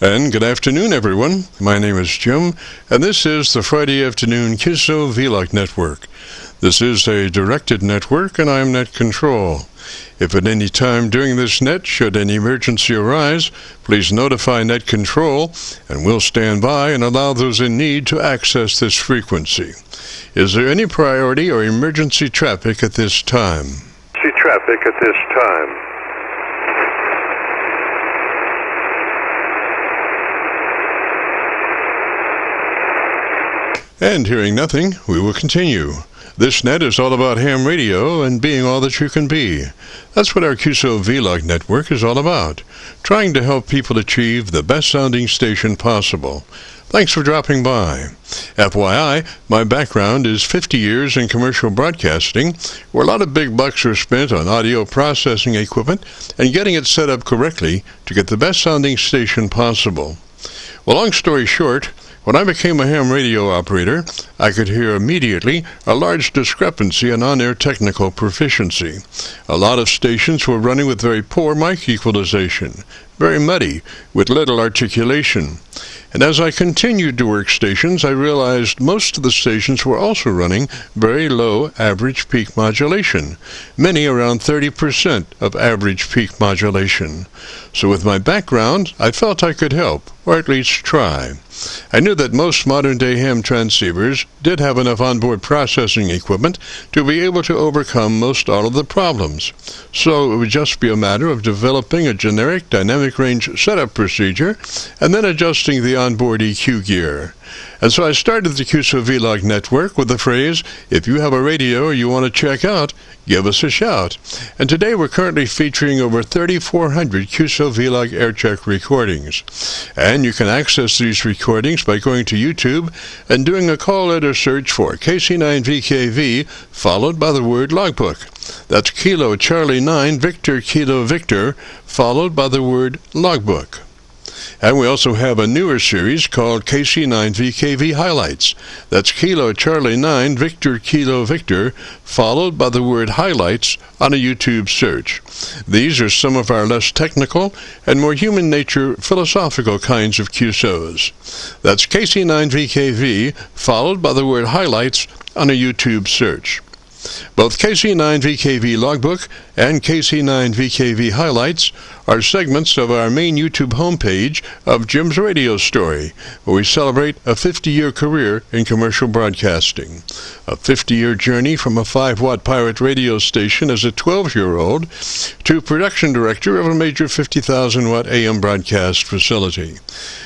And good afternoon, everyone. My name is Jim, and this is the Friday afternoon Qso-Vlog network. This is a directed network, and I am net control. If at any time during this net should any emergency arise, please notify net control, and we'll stand by and allow those in need to access this frequency. Is there any priority or emergency traffic at this time? And hearing nothing, we will continue. This net is all about ham radio and being all that you can be. That's what our Qso-Vlog network is all about, trying to help people achieve the best sounding station possible. Thanks for dropping by. FYI, my background is 50 years in commercial broadcasting, where a lot of big bucks are spent on audio processing equipment and getting it set up correctly to get the best sounding station possible. Well, long story short, when I became a ham radio operator, I could hear immediately a large discrepancy in on-air technical proficiency. A lot of stations were running with very poor mic equalization, very muddy, with little articulation. And as I continued to work stations, I realized most of the stations were also running very low average peak modulation, many around 30% of average peak modulation. So with my background, I felt I could help, or at least try. I knew that most modern-day ham transceivers did have enough onboard processing equipment to be able to overcome most all of the problems. So it would just be a matter of developing a generic dynamic range setup procedure and then adjusting the onboard EQ gear. And so I started the Qso-Vlog network with the phrase, if you have a radio you want to check out, give us a shout. And today we're currently featuring over 3,400 Qso-Vlog Aircheck recordings. And you can access these recordings by going to YouTube and doing a call letter search for KC9VKV followed by the word logbook. That's Kilo Charlie 9 Victor Kilo Victor followed by the word logbook. And we also have a newer series called KC9VKV Highlights. That's Kilo Charlie 9 Victor Kilo Victor, followed by the word Highlights on a YouTube search. These are some of our less technical and more human nature philosophical kinds of QSOs. That's KC9VKV, followed by the word Highlights on a YouTube search. Both KC9VKV Logbook and KC9VKV Highlights are segments of our main YouTube homepage of Jim's Radio Story, where we celebrate a 50-year career in commercial broadcasting. A 50-year journey from a 5-watt pirate radio station as a 12-year-old to production director of a major 50,000-watt AM broadcast facility.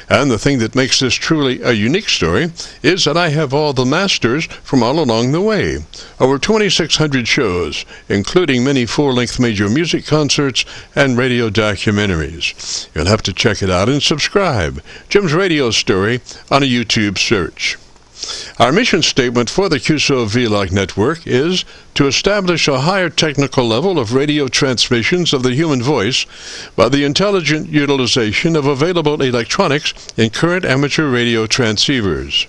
And the thing that makes this truly a unique story is that I have all the masters from all along the way. Over 2,600 shows, including many full-length major music concerts and radio documentaries. You'll have to check it out and subscribe. Jim's Radio Story on a YouTube search. Our mission statement for the Qso-Vlog network is to establish a higher technical level of radio transmissions of the human voice by the intelligent utilization of available electronics in current amateur radio transceivers.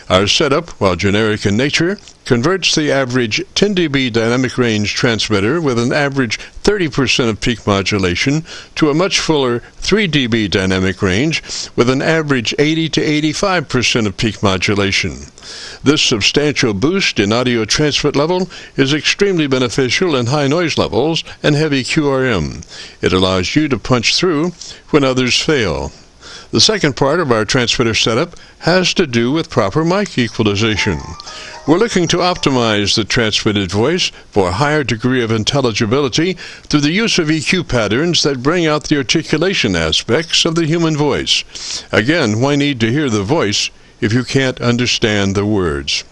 Our setup, while generic in nature, converts the average 10 dB dynamic range transmitter with an average 30% of peak modulation to a much fuller 3 dB dynamic range with an average 80 to 85% of peak modulation. This substantial boost in audio transmit level is extremely beneficial in high noise levels and heavy QRM. It allows you to punch through when others fail. The second part of our transmitter setup has to do with proper mic equalization. We're looking to optimize the transmitted voice for a higher degree of intelligibility through the use of EQ patterns that bring out the articulation aspects of the human voice. Again, why need to hear the voice if you can't understand the words?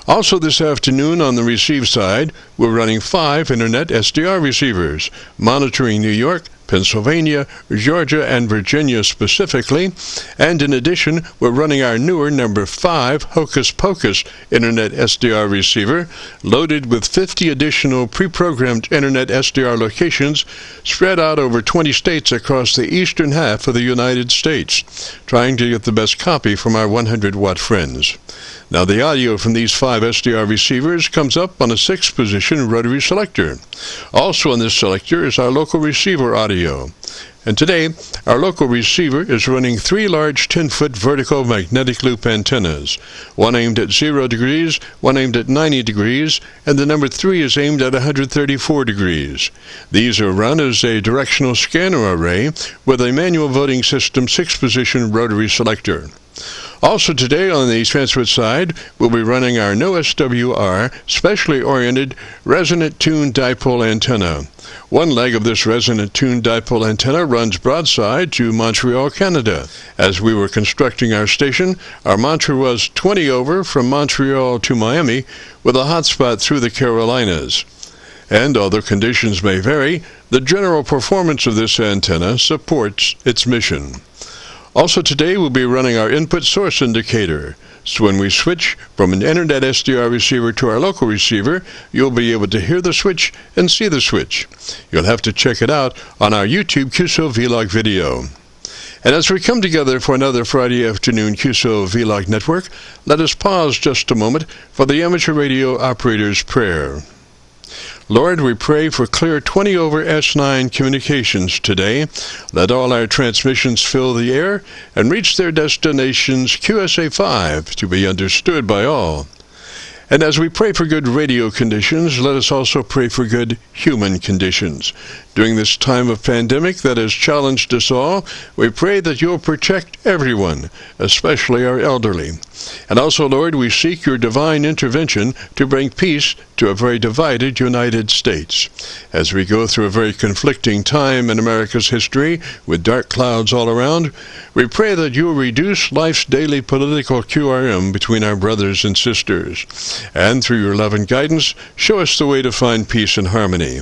Also this afternoon on the receive side, we're running 5 Internet SDR receivers, monitoring New York, Pennsylvania, Georgia, and Virginia specifically, and in addition, we're running our newer number 5 Hocus Pocus Internet SDR receiver, loaded with 50 additional pre-programmed Internet SDR locations spread out over 20 states across the eastern half of the United States, trying to get the best copy from our 100-watt friends. Now the audio from these 5 SDR receivers comes up on a 6-position rotary selector. Also on this selector is our local receiver audio. And today, our local receiver is running 3 large 10-foot vertical magnetic loop antennas, one aimed at 0 degrees, one aimed at 90 degrees, and the number 3 is aimed at 134 degrees. These are run as a directional scanner array with a manual voting system 6-position rotary selector. Also today on the transmit side, we'll be running our no SWR specially oriented resonant tuned dipole antenna. One leg of this resonant tuned dipole antenna runs broadside to Montreal, Canada. As we were constructing our station, our mantra was 20 over from Montreal to Miami with a hotspot through the Carolinas. And although conditions may vary, the general performance of this antenna supports its mission. Also today we'll be running our input source indicator, so when we switch from an internet SDR receiver to our local receiver, you'll be able to hear the switch and see the switch. You'll have to check it out on our YouTube Qso-Vlog video. And as we come together for another Friday afternoon Qso-Vlog network, let us pause just a moment for the amateur radio operator's prayer. Lord, we pray for clear 20 over S9 communications today. Let all our transmissions fill the air and reach their destinations QSA5 to be understood by all. And as we pray for good radio conditions, let us also pray for good human conditions. During this time of pandemic that has challenged us all, we pray that you'll protect everyone, especially our elderly. And also, Lord, we seek your divine intervention to bring peace to a very divided United States. As we go through a very conflicting time in America's history, with dark clouds all around, we pray that you'll reduce life's daily political QRM between our brothers and sisters. And through your love and guidance, show us the way to find peace and harmony.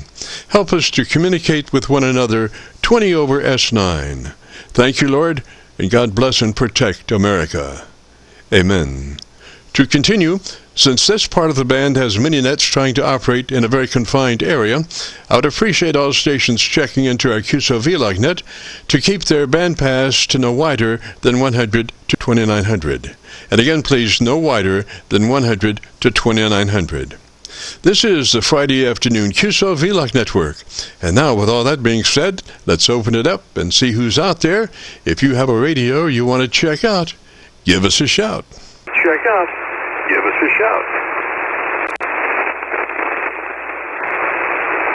Help us to communicate with one another 20 over S9. Thank you, Lord, and God bless and protect America. Amen. To continue, since this part of the band has many nets trying to operate in a very confined area, I would appreciate all stations checking into our Qso-Vlog net to keep their bandpass to no wider than 100 to 2900. And again, please, no wider than 100 to 2900. This is the Friday afternoon Qso-Vlog network. And now, with all that being said, let's open it up and see who's out there. If you have a radio you want to check out, give us a shout. Check out. Give us a shout.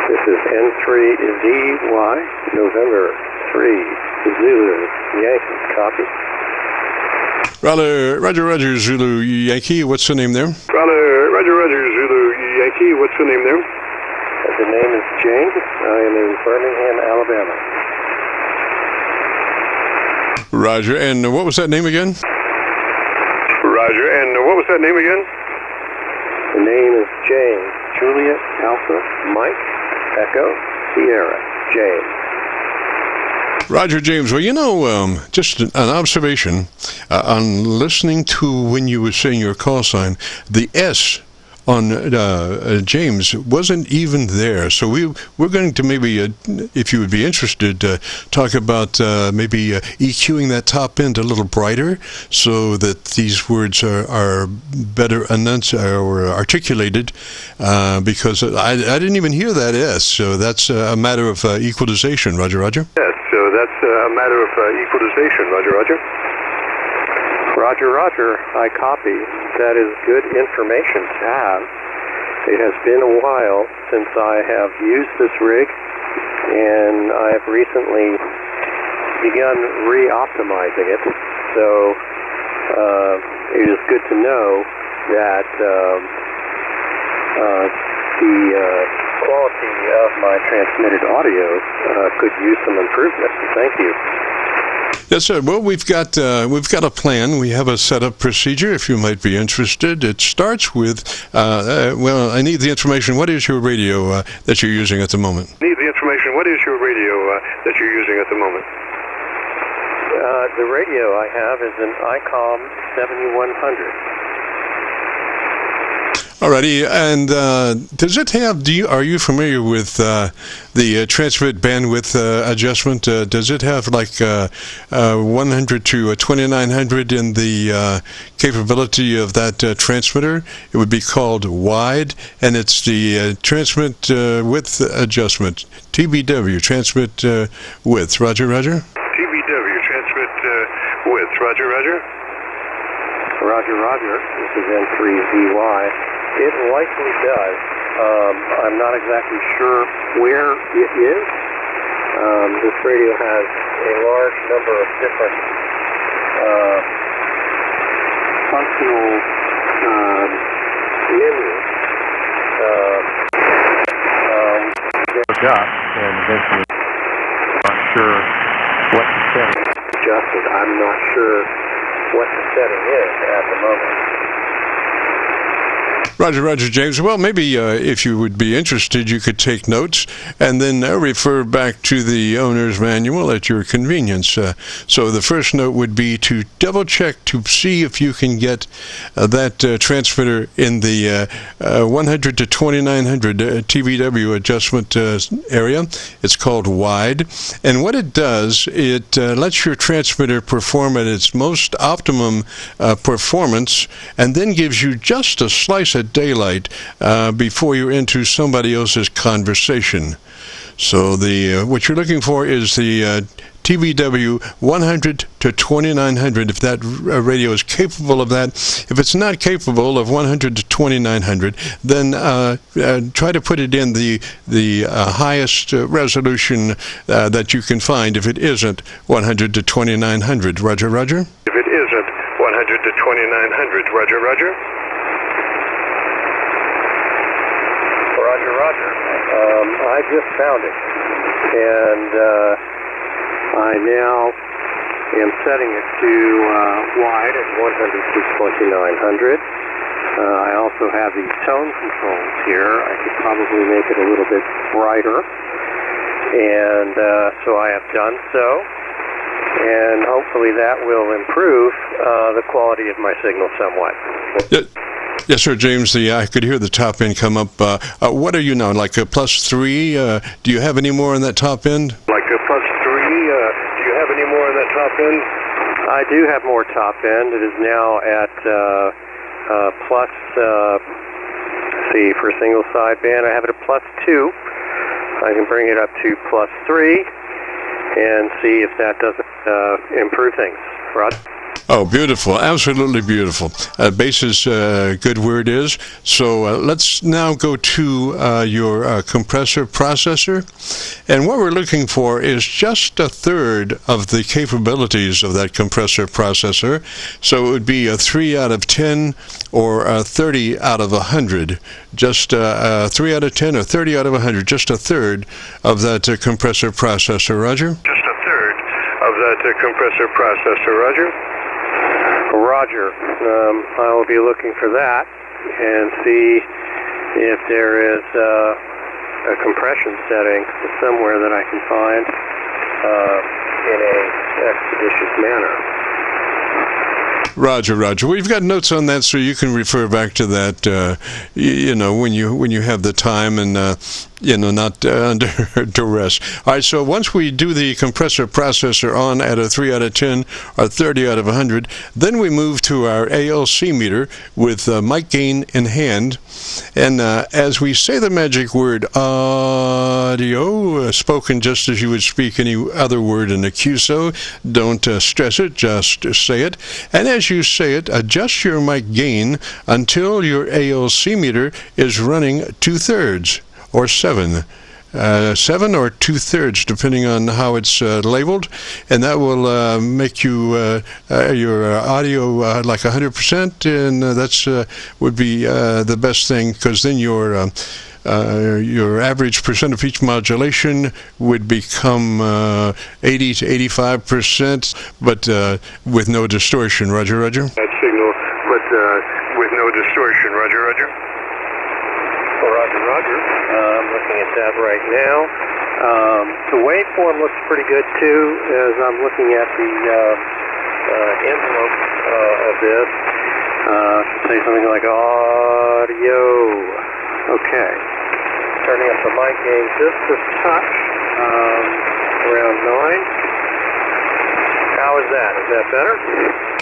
This is N3ZY, November 3, Zulu, Yankee, copy. Roger, Zulu, Yankee, what's the name there? Roger, Zulu, Yankee, what's the name there? The name is James. I am in Birmingham, Alabama. Roger, and what was that name again? Roger, and what was that name again? The name is James. Juliet, Alpha, Mike, Echo, Sierra, James. Roger, James. Well, you know, just an observation on listening to when you were saying your call sign, the S on James wasn't even there. So we're going to maybe, if you would be interested, talk about maybe EQing that top end a little brighter so that these words are better or articulated, because I didn't even hear that S. So that's a matter of equalization. Roger. Yes, so that's a matter of equalization. Roger. Roger, I copy. That is good information to have. It has been a while since I have used this rig, and I have recently begun re-optimizing it. So it is good to know that the quality of my transmitted audio could use some improvement. Thank you. Yes, sir. Well, we've got a plan. We have a setup procedure, if you might be interested. It starts with, well, I need the information. What is your radio that you're using at the moment? What is your radio that you're using at the moment? The radio I have is an ICOM 7100. Alrighty, and does it have? Are you familiar with the transmit bandwidth adjustment? Does it have like 100 to 2900 in the capability of that transmitter? It would be called wide, and it's the transmit width adjustment. TBW, transmit width. Roger, Roger. TBW, transmit width. Roger, Roger. Roger, Roger. This is N3ZY. It likely does. I'm not exactly sure where it is. This radio has a large number of different functional menus. Look up, and eventually not sure what the setting is. Adjusted. I'm not sure what the setting is at the moment. Roger, Roger, James. Well, maybe if you would be interested, you could take notes and then refer back to the owner's manual at your convenience. So the first note would be to double-check to see if you can get that transmitter in the 100 to 2900 TBW adjustment area. It's called wide. And what it does, it lets your transmitter perform at its most optimum performance and then gives you just a slice of daylight before you're into somebody else's conversation. So what you're looking for is the TBW 100 to 2900, if that radio is capable of that. If it's not capable of 100 to 2900, then try to put it in the highest resolution that you can find if it isn't 100 to 2900. Roger, Roger? If it isn't 100 to 2900. Roger, Roger. Roger, Roger. I just found it, and I now am setting it to wide at 100 to 2900. I also have the tone controls here. I could probably make it a little bit brighter, and so I have done so, and hopefully that will improve the quality of my signal somewhat. Yes, sir, James. I could hear the top end come up. What are you now, like a +3? Do you have any more on that top end? Like a +3? Do you have any more on that top end? I do have more top end. It is now at plus, see, for single sideband, I have it at +2. I can bring it up to +3 and see if that doesn't improve things. Rod? Oh, beautiful. Absolutely beautiful. Bass is a good word is. So let's now go to your compressor processor. And what we're looking for is just a third of the capabilities of that compressor processor. So it would be a 3 out of 10 or a 30 out of 100. Just 3 out of 10 or 30 out of 100. Just a third of that compressor processor. Roger? Just a third of that compressor processor. Roger? Roger. I will be looking for that and see if there is a compression setting somewhere that I can find in a expeditious manner. Roger, Roger. We've got notes on that, so you can refer back to that. When you have the time and not under duress. All right. So once we do the compressor processor on at a 3 out of 10 or 30 out of 100, then we move to our ALC meter with mic gain in hand, and as we say the magic word audio, spoken just as you would speak any other word in a QSO. Don't stress it. Just say it. And as you say it, adjust your mic gain until your ALC meter is running 2/3 or 7. 7 or 2/3, depending on how it's labeled, and that will make you your audio like 100%, and that's would be the best thing, because then your average percent of pitch modulation would become 80 to 85%, but with no distortion. Roger, Roger. That signal, but with no distortion. Roger, Roger. Roger, Roger. I'm looking at that right now. The waveform looks pretty good too, as I'm looking at the envelope of this. Say something like audio. Okay. Turning up the mic gain just a touch, around 9. How is that? Is that better?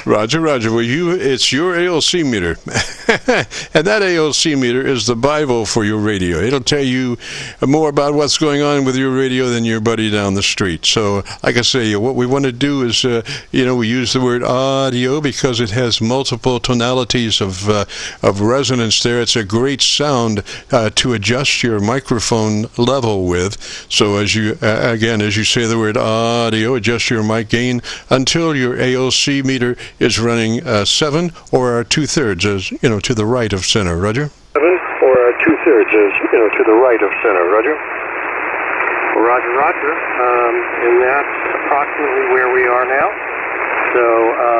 Roger. Well, it's your ALC meter. And that ALC meter is the Bible for your radio. It'll tell you more about what's going on with your radio than your buddy down the street. So, like I say, what we want to do is, we use the word audio because it has multiple tonalities of resonance there. It's a great sound to adjust your microphone level with. So, as you say the word audio, adjust your mic gain until your ALC meter is running 7 or 2/3, as to the right of center. Roger. 7 or 2/3, as to the right of center. Roger. Roger. And that's approximately where we are now. So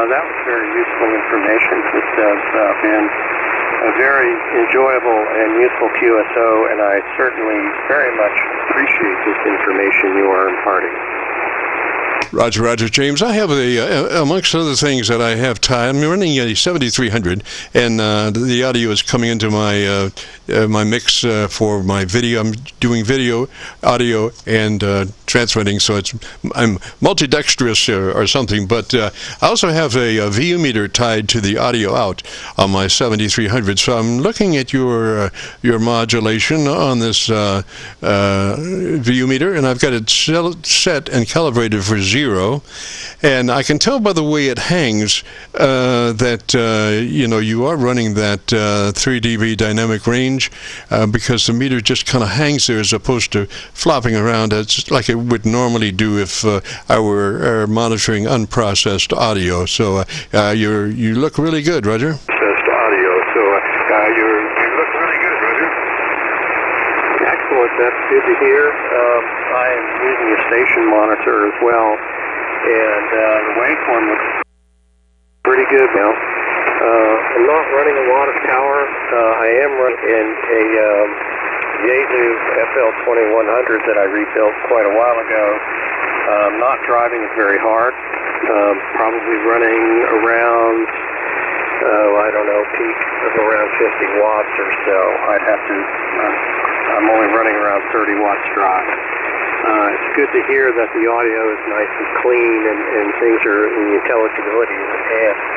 that was very useful information. This has been a very enjoyable and useful QSO, and I certainly very much appreciate this information you are imparting. Roger, James. I have amongst other things that I have time. I'm running a 7300, and the audio is coming into my my mix for my video. I'm doing video, audio, and transmitting, so I'm multidextrous or something. But I also have a VU meter tied to the audio out on my 7300. So I'm looking at your modulation on this VU meter, and I've got it set and calibrated for 0, and I can tell by the way it hangs that you are running that 3 dB dynamic range because the meter just kind of hangs there as opposed to flopping around as like it would normally do if I were monitoring unprocessed audio. So you look really good, Roger. Processed audio. So you look really good, Roger. Excellent. That's good to hear. I am using a station monitor as well, and the waveform looks pretty good now. I'm not running a lot of power. I am running in a Yaesu FL2100 that I rebuilt quite a while ago. Not driving it very hard. Probably running around, peak of around 50 watts or so. I'm only running around 30 watts drive. It's good to hear that the audio is nice and clean and things are, and the intelligibility is enhanced.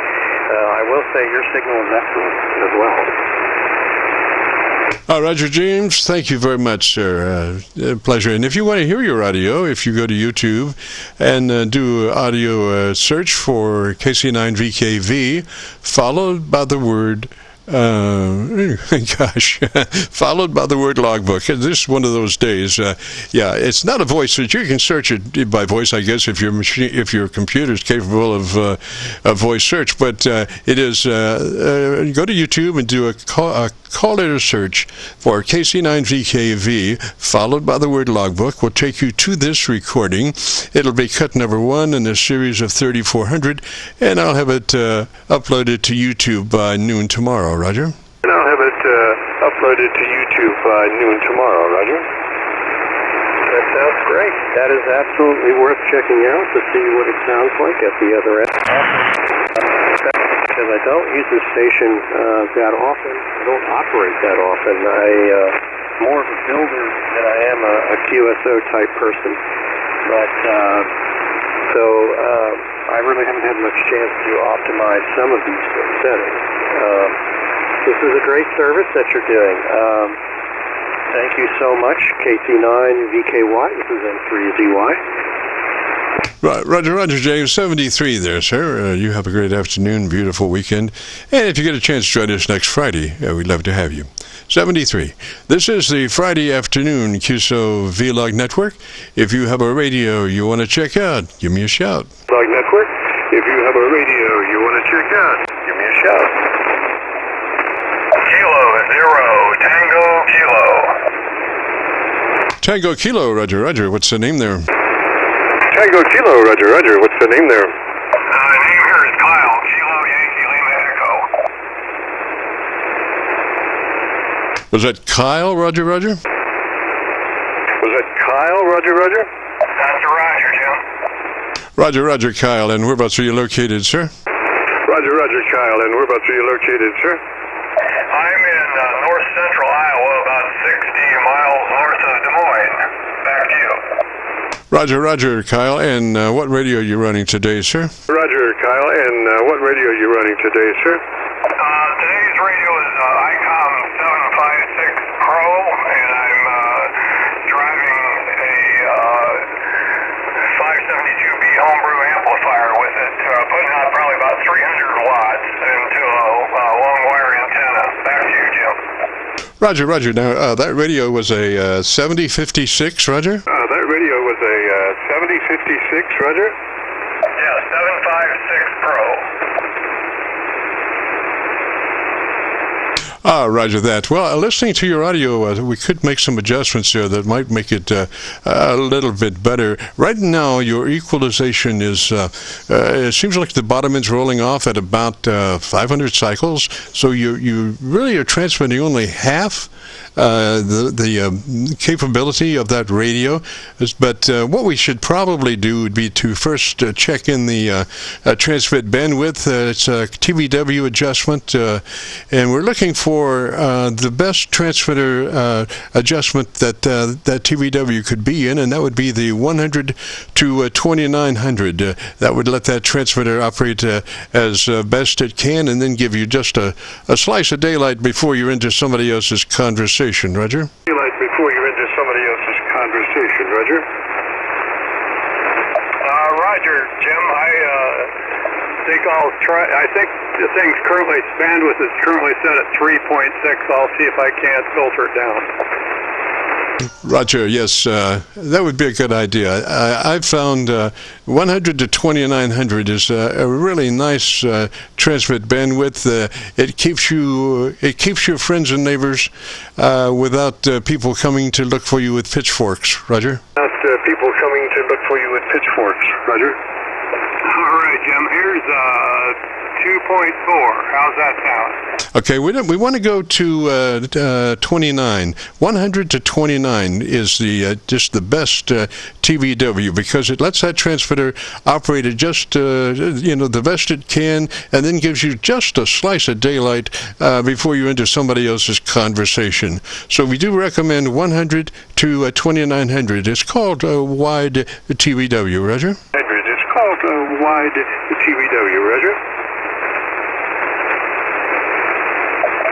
I will say your signal is excellent as well. Roger James, thank you very much, sir. Pleasure. And if you want to hear your audio, if you go to YouTube and do audio search for KC9VKV, followed by the word followed by the word logbook. And this is one of those days. It's not a voice search. You can search it by voice, I guess, if your computer is capable of voice search. But it is go to YouTube and do a call letter search for KC9VKV, followed by the word logbook. Will take you to this recording. It'll be cut number 1 in a series of 3400, and I'll have it uploaded to YouTube by noon tomorrow. Roger? And I'll have it uploaded to YouTube by noon tomorrow, Roger. That sounds great. That is absolutely worth checking out to see what it sounds like at the other end. Because I don't use this station that often. I don't operate that often. I'm more of a builder than I am a QSO type person. But I really haven't had much chance to optimize some of these settings. This is a great service that you're doing. Thank you so much, KC9VKY. This is M3ZY. Right, Roger, James, 73 there, sir. You have a great afternoon, beautiful weekend. And if you get a chance to join us next Friday, we'd love to have you. 73. This is the Friday afternoon Qso-Vlog network. If you have a radio you want to check out, give me a shout. Vlog network. If you have a radio you want to check out, give me a shout. Kilo 0 Tango Kilo. Tango Kilo, Roger. What's the name there? Tango Kilo, Roger. What's the name there? The name here is Kyle. Kilo Yankee Lima Echo. Was that Kyle, Roger? Was that Kyle, Roger? That's Roger, Jim. Roger, Kyle. And whereabouts are you located, sir? Roger, Roger, Kyle. And whereabouts are you located, sir? I'm in north central Iowa, about 60 miles north of Des Moines. Back to you. Roger, Roger, Kyle. And what radio are you running today, sir? Roger, Kyle. And what radio are you running today, sir? Today's radio is ICOM 756 Pro, and I'm driving a 572B homebrew amplifier with it, putting out probably about 300 watts into a long wire antenna. Back to you, Jim. Roger, Roger. Now, that radio was a 7056, Roger? That radio was a 7056, Roger? Yeah, 756 Pro. Roger that. Well, listening to your audio, we could make some adjustments there that might make it a little bit better. Right now, your equalization is, it seems like the bottom end's rolling off at about 500 cycles, so you really are transmitting only half the capability of that radio. But what we should probably do would be to first check in the transmit bandwidth. It's a TVW adjustment, and we're looking for the best transmitter adjustment that that TVW could be in, and that would be the 100 to 2900. That would let that transmitter operate as best it can, and then give you just a slice of daylight before you're into somebody else's conversation. Roger? Daylight before you're into somebody else's conversation, Roger? Roger, Jim. I think the thing's currently, bandwidth is currently set at 3.6. I'll see if I can't filter it down. Roger, yes, that would be a good idea. I've found 100 to 2900 is a really nice transmit bandwidth. It keeps your friends and neighbors without people coming to look for you with pitchforks. Roger? Without people coming to look for you with pitchforks. Roger? All right, Jim. Here's 2.4. How's that sound? Okay, we want to go to 29. 100 to 29 is the just the best TVW, because it lets that transmitter operate at just the best it can, and then gives you just a slice of daylight before you enter somebody else's conversation. So we do recommend 100 to 2900. It's called wide TVW, Roger? It's called wide TVW, Roger?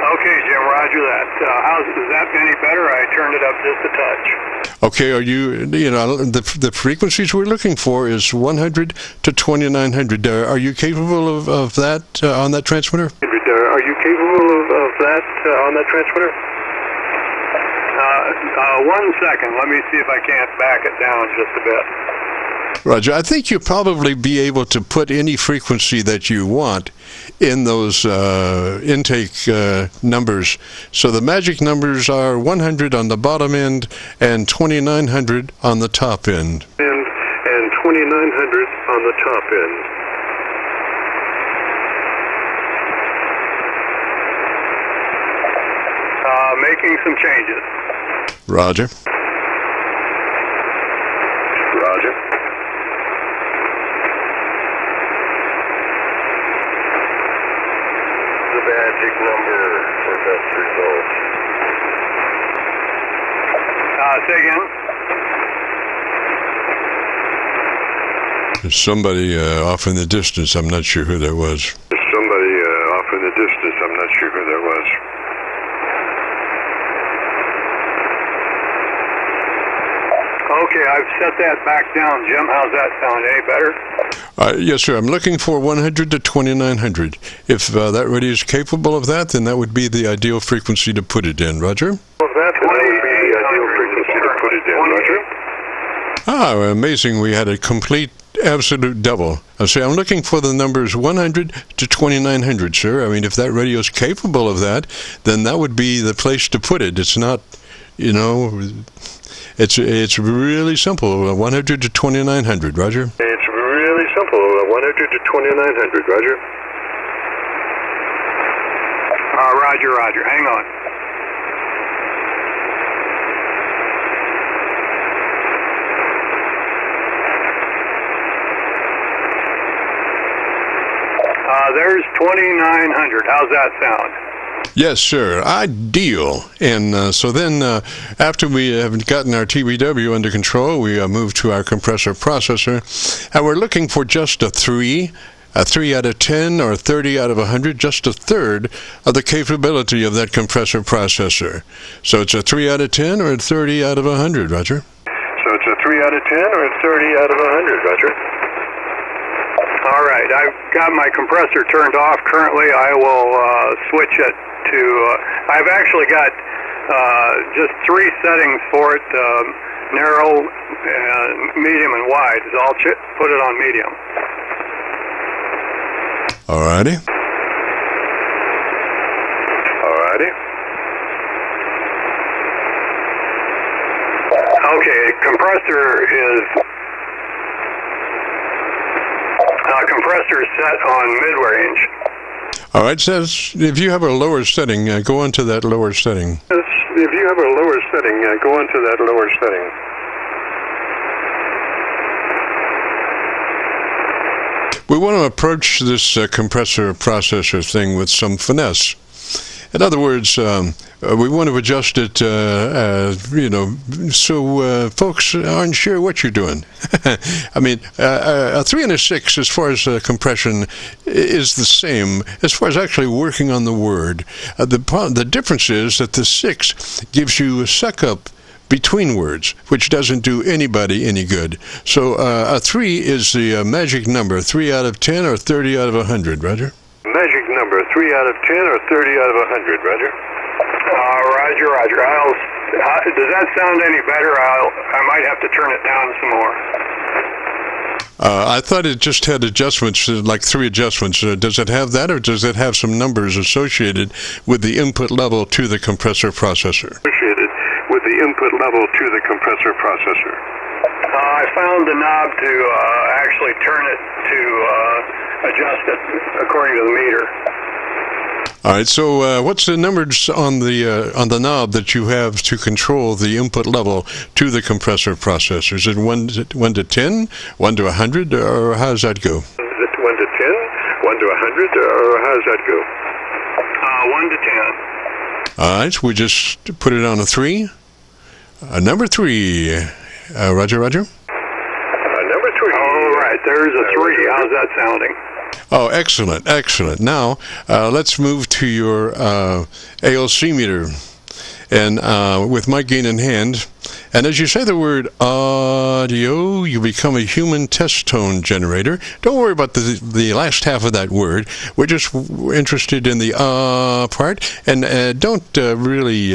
Okay, Jim, roger that. Is that any better? I turned it up just a touch. Okay, are the frequencies we're looking for is 100 to 2900. Are you capable of that on that transmitter? Are you capable of that on that transmitter? 1 second. Let me see if I can't back it down just a bit. Roger, I think you'll probably be able to put any frequency that you want in those intake numbers. So the magic numbers are 100 on the bottom end and 2900 on the top end. And 2900 on the top end. Making some changes. Roger. Roger. The magic number for best results. Say again. There's somebody off in the distance. I'm not sure who that was. There's somebody off in the distance. I'm not sure who that was. Okay, I've set that back down, Jim. How's that sound? Any better? Yes, sir. I'm looking for 100 to 2900. If that radio is capable of that, then that would be the ideal frequency to put it in. Roger? Well, that would be the ideal frequency to put it in. Roger? Ah, amazing. We had a complete, absolute double. I say I'm looking for the numbers 100 to 2900, sir. I mean, if that radio is capable of that, then that would be the place to put it. It's not, it's really simple. 100 to 2900, Roger. It's really simple. 100 to 2900, Roger. Roger. Hang on. There's 2,900. How's that sound? Yes, sir. Ideal. And so then after we have gotten our TBW under control, we move to our compressor processor, and we're looking for just a 3 out of 10 or 30 out of 100, just a third of the capability of that compressor processor. So it's a 3 out of 10 or a 30 out of 100, Roger? So it's a 3 out of 10 or a 30 out of 100, Roger? All right, I've got my compressor turned off currently. I will switch it to, I've actually got just 3 settings for it, narrow, medium, and wide. So I'll put it on medium. Alrighty. Alrighty. Okay, compressor is set on mid-range. All right, says if you have a lower setting, go into that lower setting. If you have a lower setting, go into that lower setting. We want to approach this compressor processor thing with some finesse. In other words, we want to adjust it, so folks aren't sure what you're doing. I mean, a 3 and a 6, as far as compression, is the same as far as actually working on the word. The difference is that the 6 gives you a suck-up between words, which doesn't do anybody any good. So a 3 is the magic number, 3 out of 10 or 30 out of 100, Roger? Magic number, 3 out of 10 or 30 out of 100, Roger? Roger. Does that sound any better? I might have to turn it down some more. I thought it just had adjustments, like 3 adjustments. Does it have that, or does it have some numbers associated with the input level to the compressor processor? Associated with the input level to the compressor processor. I found the knob to actually turn it to adjust it according to the meter. All right. So, what's the numbers on the knob that you have to control the input level to the compressor processor? Is it 1 to 10, 1 to 100, or how does that go? Is it 1 to 10, 1 to 100, or how does that go? 1 to 10. All right. So we just put it on a 3. Number 3. Roger. Number 3. All right. There's a 3. How's that sounding? Oh, excellent. Now, let's move to your ALC meter, and with mic gain in hand. And as you say the word audio, you become a human test tone generator. Don't worry about the last half of that word. We're just interested in the part, and don't really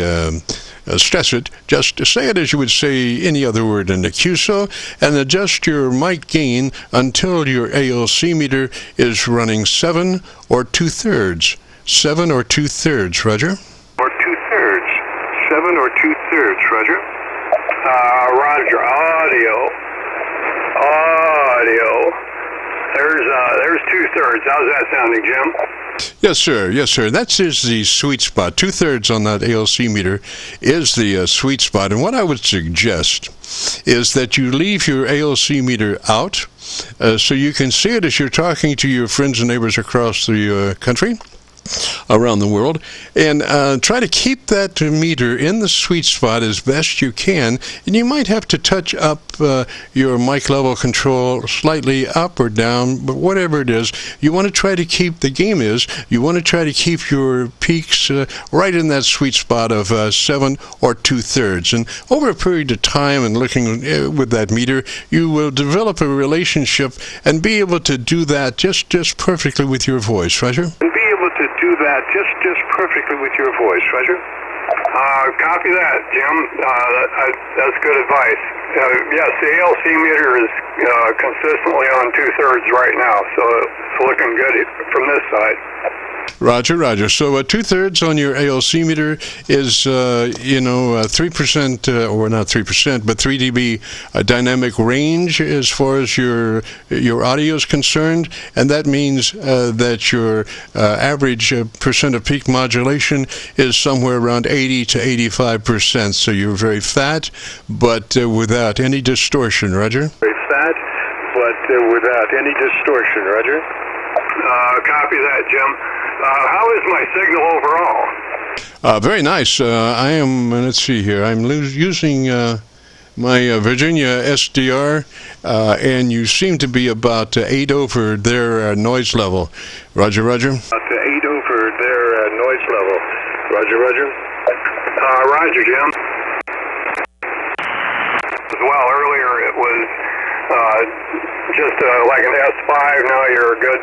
stress it. Just say it as you would say any other word in the QSO, and adjust your mic gain until your ALC meter is running 7 or 2/3. 7 or 2/3, Roger? Or 2/3. 7 or 2/3, Roger? Roger. Audio. There's 2/3. How's that sounding, Jim? Yes, sir. That is the sweet spot. 2/3 on that ALC meter is the sweet spot. And what I would suggest is that you leave your ALC meter out so you can see it as you're talking to your friends and neighbors across the country, around the world, and try to keep that meter in the sweet spot as best you can. And you might have to touch up your mic level control slightly up or down, but whatever it is, you want to try to keep, the game is, you want to try to keep your peaks right in that sweet spot of 7 or 2/3. And over a period of time and looking with that meter, you will develop a relationship and be able to do that just perfectly with your voice, Roger? To do that just perfectly with your voice, Roger? Copy that, Jim. That's good advice. Yes, the ALC meter is consistently on 2/3 right now, so it's looking good from this side. Roger. So 2/3 on your ALC meter is, 3%, or not 3%, but 3 dB dynamic range as far as your audio is concerned, and that means that your average percent of peak modulation is somewhere around 80 to 85%. So you're very fat, but without any distortion, Roger? Very fat, but without any distortion, Roger? Copy that, Jim. How is my signal overall? Very nice. I am, let's see here, I'm using my Virginia SDR, and you seem to be about 8 over their noise level. Roger, roger. About 8 over their noise level. Roger, roger. Roger, Jim. As well, earlier it was just like an S5. Now you're a good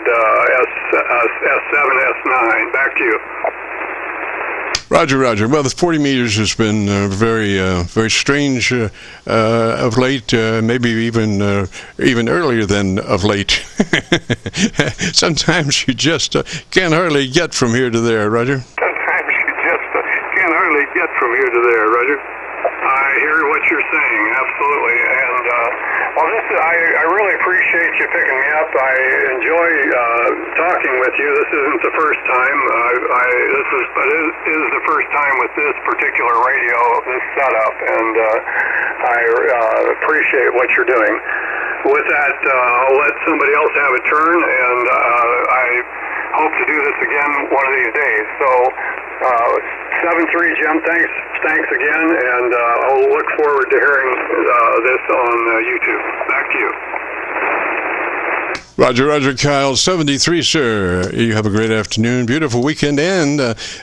S7, S9. Back to you. Roger, roger. Well, the 40 meters has been very strange of late, maybe even earlier than of late. Sometimes you just can't hardly get from here to there, Roger. Sometimes you just can't hardly get from here to there, Roger. I hear what you're saying, absolutely. And, well, I really appreciate you picking me up. I enjoy talking with you. This isn't the first time. But it is the first time with this particular radio, this setup, and I appreciate what you're doing. With that, I'll let somebody else have a turn, and I hope to do this again one of these days. So, 7-3, Jim, thanks again, and I'll look forward to hearing this on YouTube. Back to you. Roger, roger, Kyle. 73, sir. You have a great afternoon, beautiful weekend, and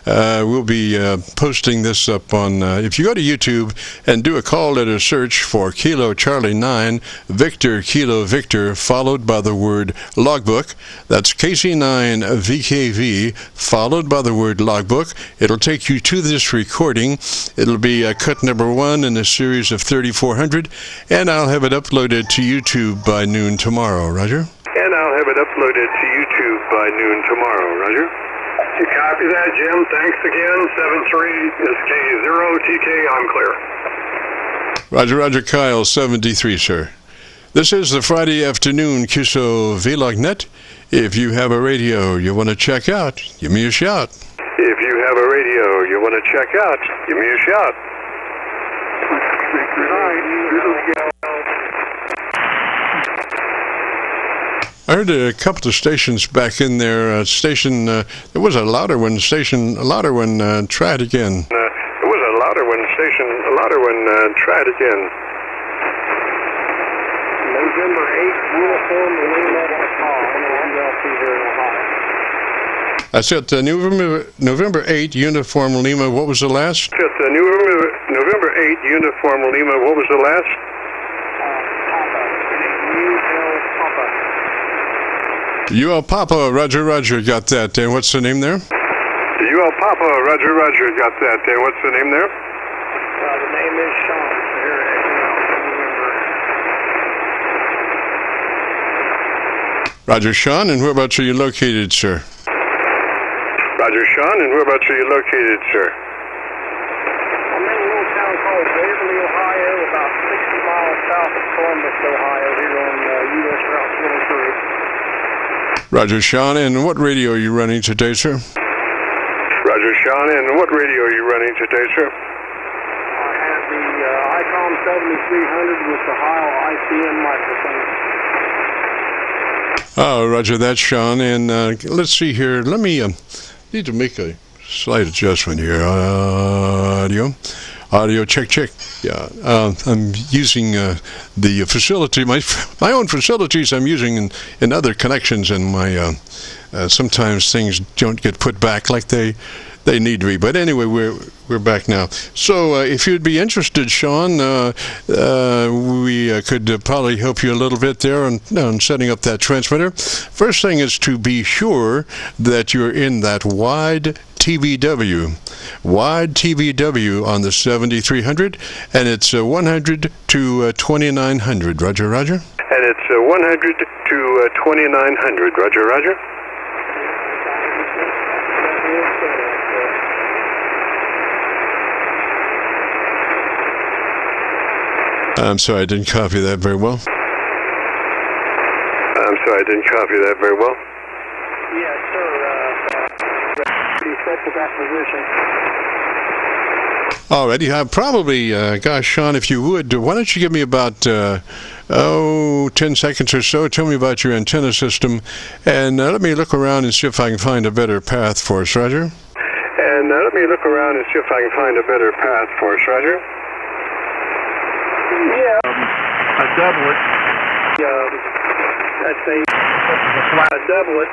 we'll be posting this up on, if you go to YouTube and do a call letter search for Kilo Charlie 9, Victor Kilo Victor, followed by the word logbook. That's KC9VKV, followed by the word logbook. It'll take you to this recording. It'll be cut number 1 in a series of 3400, and I'll have it uploaded to YouTube by noon tomorrow, Roger. And I'll have it uploaded to YouTube by noon tomorrow, Roger. You copy that, Jim. Thanks again. 7-3 is K0TK. I'm clear. Roger, roger, Kyle. 73, sir. This is the Friday afternoon Qso-Vlog net. If you have a radio you want to check out, give me a shout. If you have a radio you want to check out, give me a shout. I heard a couple of stations back in there. There was a louder one. Try it again. There was a louder one. Try it again. November 8th, Uniform Lima, ULC here in Ohio. I said November 8, Uniform Lima. What was the last? I said November 8, Uniform Lima. What was the last? UL Papa, Roger, roger, got that. And what's the name there? UL Papa, Roger, roger, got that. And what's the name there? The name is Sean. Here at Roger, Sean, and whereabouts are you located, sir? Roger, Sean, and whereabouts are you located, sir? I'm in a little town called Waverly, Ohio, about 60 miles south of Columbus, Ohio, here on U.S. Route 23. Roger, Sean, and what radio are you running today, sir? Roger, Sean, and what radio are you running today, sir? I have the ICOM 7300 with the Heil ICM microphone. Oh, Roger, that's Sean. And let's see here. Let me need to make a slight adjustment here. Audio, check. Yeah, I'm using the facility, my own facilities I'm using in other connections, and my sometimes things don't get put back like they need to be. But anyway, we're back now. So if you'd be interested, Sean, we could probably help you a little bit there on setting up that transmitter. First thing is to be sure that you're in that wide TVW on the 7300, and it's 100 to 2900. Roger, roger. And it's 100 to 2900. Roger, roger. I'm sorry, I didn't copy that very well. Yes, sir. Be set to that position. Alrighty, probably, gosh, Sean, if you would, why don't you give me about 10 seconds or so. Tell me about your antenna system, and let me look around and see if I can find a better path for us, Roger. And let me look around and see if I can find a better path for us, Roger. Yeah. A doublet. That's a flat. A doublet.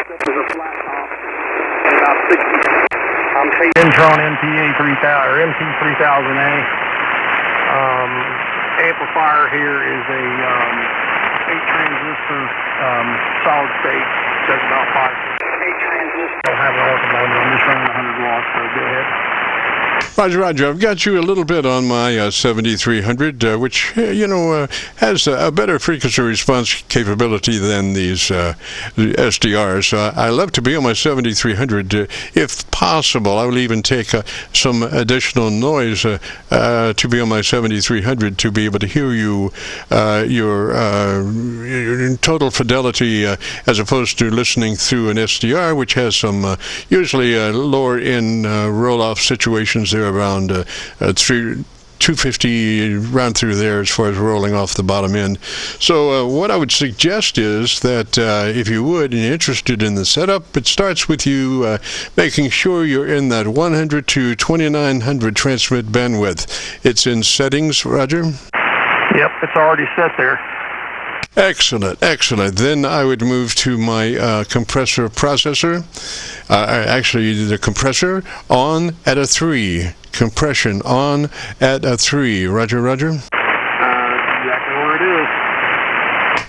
This is a flat top. About 60. I'm Intron MTA 3000 or MT 3000A. Amplifier here is a 8 transistor solid state. Does about 5. 8 transistor. I don't have an orthomotor. I'm just running 100 watts. So go ahead. Roger, I've got you a little bit on my 7300, which, has a better frequency response capability than these SDRs. I love to be on my 7300. If possible, I will even take some additional noise to be on my 7300 to be able to hear you, your total fidelity, as opposed to listening through an SDR, which has some usually lower in roll-off situations there around 250 round through there as far as rolling off the bottom end. So what I would suggest is that if you would and you're interested in the setup, it starts with you making sure you're in that 100 to 2900 transmit bandwidth. It's in settings, Roger? Yep, it's already set there. Excellent. Then I would move to my compressor processor. Actually, the compressor on at a 3. Compression on at a 3. Roger. Exactly where it is.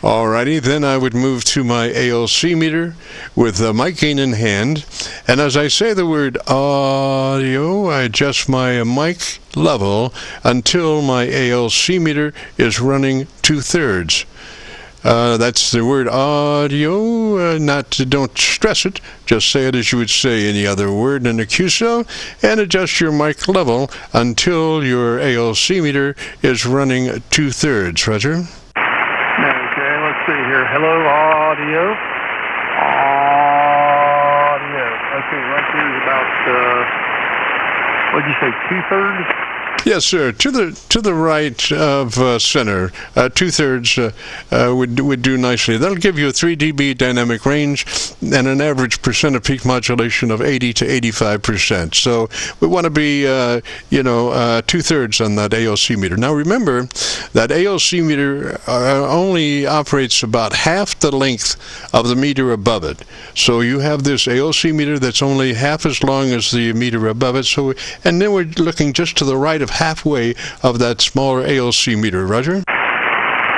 Alrighty, then I would move to my ALC meter with the mic gain in hand. And as I say the word audio, I adjust my mic level until my ALC meter is running 2/3. That's the word audio, don't stress it, just say it as you would say any other word in a QSO, and adjust your mic level until your ALC meter is running 2/3, Roger. Okay, let's see here. Hello, audio. Okay, right there is about, what'd you say, 2/3? Yes, sir. To the right of center, 2/3 would do nicely. That'll give you a 3 dB dynamic range and an average percent of peak modulation of 80 to 85%. So we want to be, 2/3 on that ALC meter. Now remember that ALC meter only operates about half the length of the meter above it. So you have this ALC meter that's only half as long as the meter above it. So, and then we're looking just to the right of halfway of that smaller ALC meter, Roger? Yep,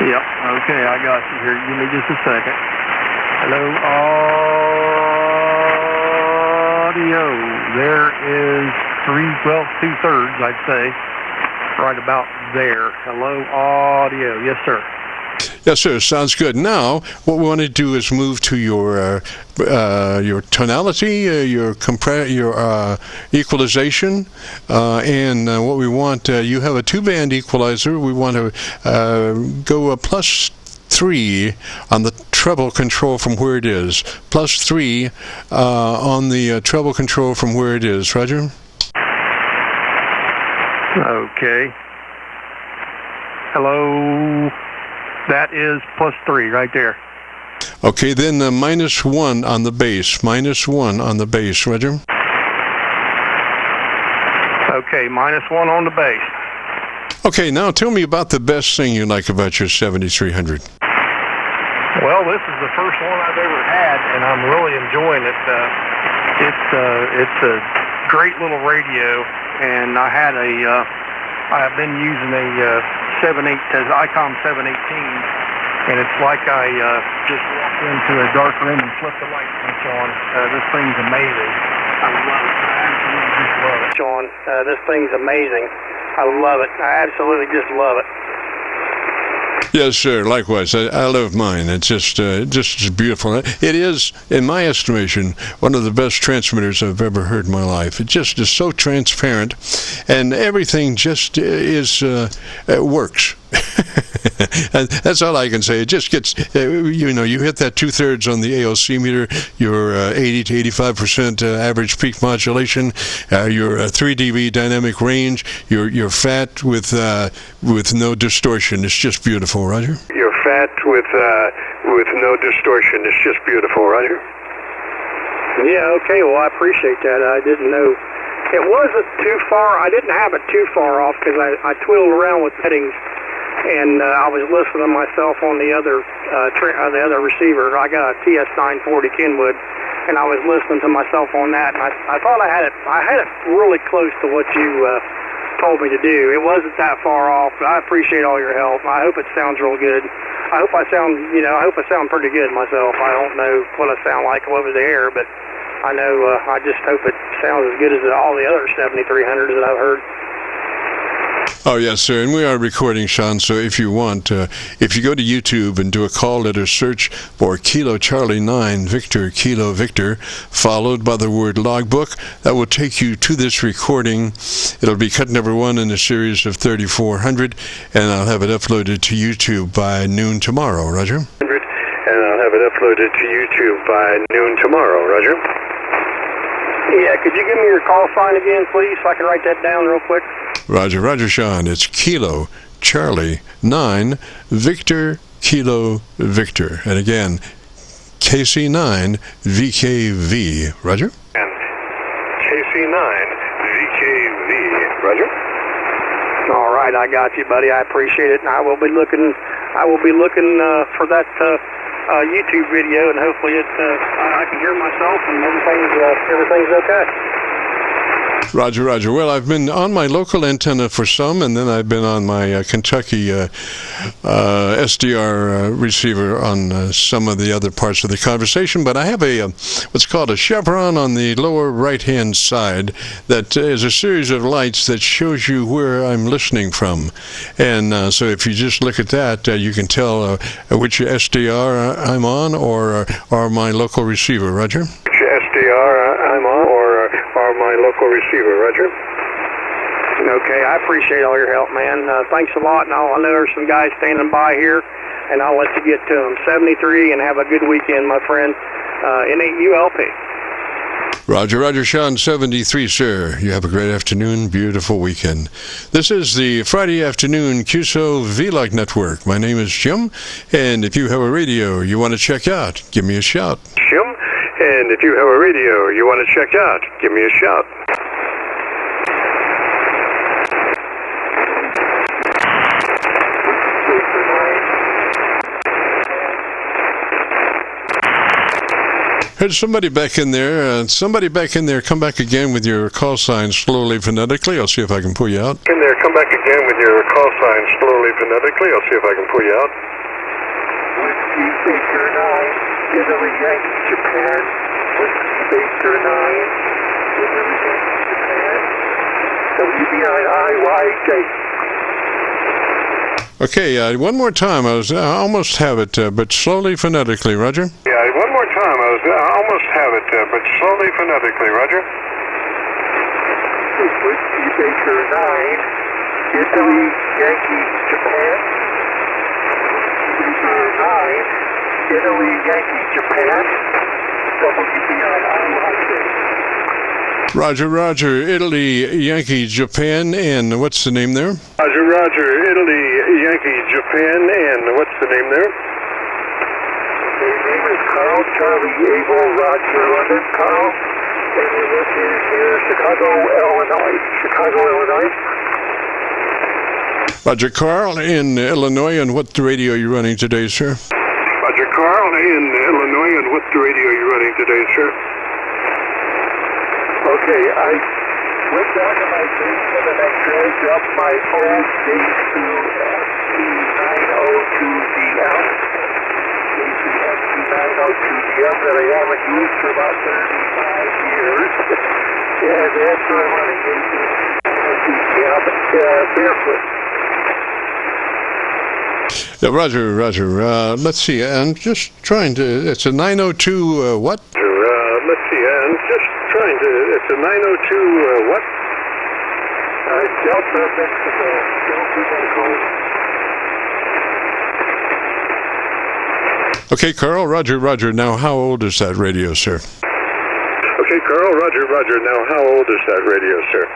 okay, I got you here. Give me just a second. Hello, audio. There is 2/3, I'd say. Right about there. Hello, audio. Yes, sir. Yes, sir. Sounds good. Now, what we want to do is move to your tonality, your equalization, and what we want. You have a 2-band equalizer. We want to go +3 on the treble control from where it is. +3 on the treble control from where it is. Roger. Okay. Hello. That is +3 right there. Okay, then -1 on the bass. -1 on the bass, Roger. Okay, -1 on the bass. Okay, now tell me about the best thing you like about your 7300. Well, this is the first one I've ever had, and I'm really enjoying it. It's a great little radio, and I've been using a ICOM 718, and it's like I just walked into a dark room and flipped the light switch on. This thing's amazing. I love it. I absolutely just love it. Sean, this thing's amazing. I love it. I absolutely just love it. Yes, sir. Likewise, I love mine. It's just beautiful. It is, in my estimation, one of the best transmitters I've ever heard in my life. It just is so transparent, and everything just works. That's all I can say. It just gets, you hit that 2/3 on the AOC meter, your 80 to 85% average peak modulation, your 3 dB dynamic range, your fat with no distortion. It's just beautiful, Roger. Your fat with no distortion. It's just beautiful, Roger. Yeah, okay, well, I appreciate that. I didn't know. It wasn't too far. I didn't have it too far off because I twiddled around with settings, and I was listening to myself on the other receiver. I got a TS940 Kenwood, and I was listening to myself on that, and I thought I had it really close to what you told me to do. It wasn't that far off, but I appreciate all your help. I hope it sounds real good. I hope I sound pretty good myself. I don't know what I sound like over the air, but I know I just hope it sounds as good as all the other 7300s that I've heard. Oh, yes, sir, and we are recording, Sean, so if you want, if you go to YouTube and do a call letter search for Kilo Charlie 9 Victor Kilo Victor, followed by the word logbook, that will take you to this recording. It'll be cut number 1 in a series of 3400, and I'll have it uploaded to YouTube by noon tomorrow, Roger. And I'll have it uploaded to YouTube by noon tomorrow, Roger. Yeah, could you give me your call sign again, please, so I can write that down real quick? Roger, Sean. It's Kilo Charlie 9 Victor Kilo Victor. And again, KC9VKV. Roger? And KC9VKV. Roger? All right, I got you, buddy. I appreciate it, and I will be looking for that YouTube video, and hopefully I can hear myself and everything's okay. Roger. Well, I've been on my local antenna for some, and then I've been on my Kentucky SDR receiver on some of the other parts of the conversation. But I have what's called a chevron on the lower right-hand side that is a series of lights that shows you where I'm listening from. And so if you just look at that, you can tell which SDR I'm on or my local receiver, Roger. Which SDR I'm on or my local receiver, Roger. Okay, I appreciate all your help, man. Thanks a lot, and I know there's some guys standing by here, and I'll let you get to them. 73, and have a good weekend, my friend. N8ULP. Roger, Sean 73, sir. You have a great afternoon, beautiful weekend. This is the Friday afternoon Qso-Vlog network. My name is Jim, and if you have a radio you want to check out, give me a shout. Jim, and if you have a radio you want to check out, give me a shout. Here's somebody back in there. Come back again with your call sign slowly, phonetically. I'll see if I can pull you out. In there, come back again with your call sign slowly, phonetically. I'll see if I can pull you out. Whiskey Baker 9, Italy, Yankee, Japan. Whiskey Baker 9, Italy, Yankee, Japan. WBIIYJ. Okay, one more time. I almost have it, but slowly, phonetically, Roger. Yeah, one more time. I almost have it, but slowly, phonetically, Roger. Whiskey Baker 9, Italy, Yankee, Japan. Baker 9, Italy, Yankee, Japan. WBIIYJ. Roger, Italy, Yankee, Japan, and what's the name there? Roger, Italy, Yankee, Japan, and what's the name there? The name is Carl, Charlie, Able, Roger, London, Carl, and we're located near Chicago, Illinois. Roger, Carl, in Illinois, and what radio are you running today, sir? Roger, Carl, in Illinois, and what radio are you running today, sir? Okay, I went down to my basement and I dragged up my old KC902DL. KC902DL that I haven't used for about 35 years. And after I'm running into barefoot. Yeah, Roger. Let's see. I'm just trying to. It's a 902. What? Let's see. I'm just trying to. It's a 902. What? Delta Mexico. Okay, Carl, roger, roger. Now, how old is that radio, sir? Okay, Carl, roger, roger. Now, how old is that radio, sir?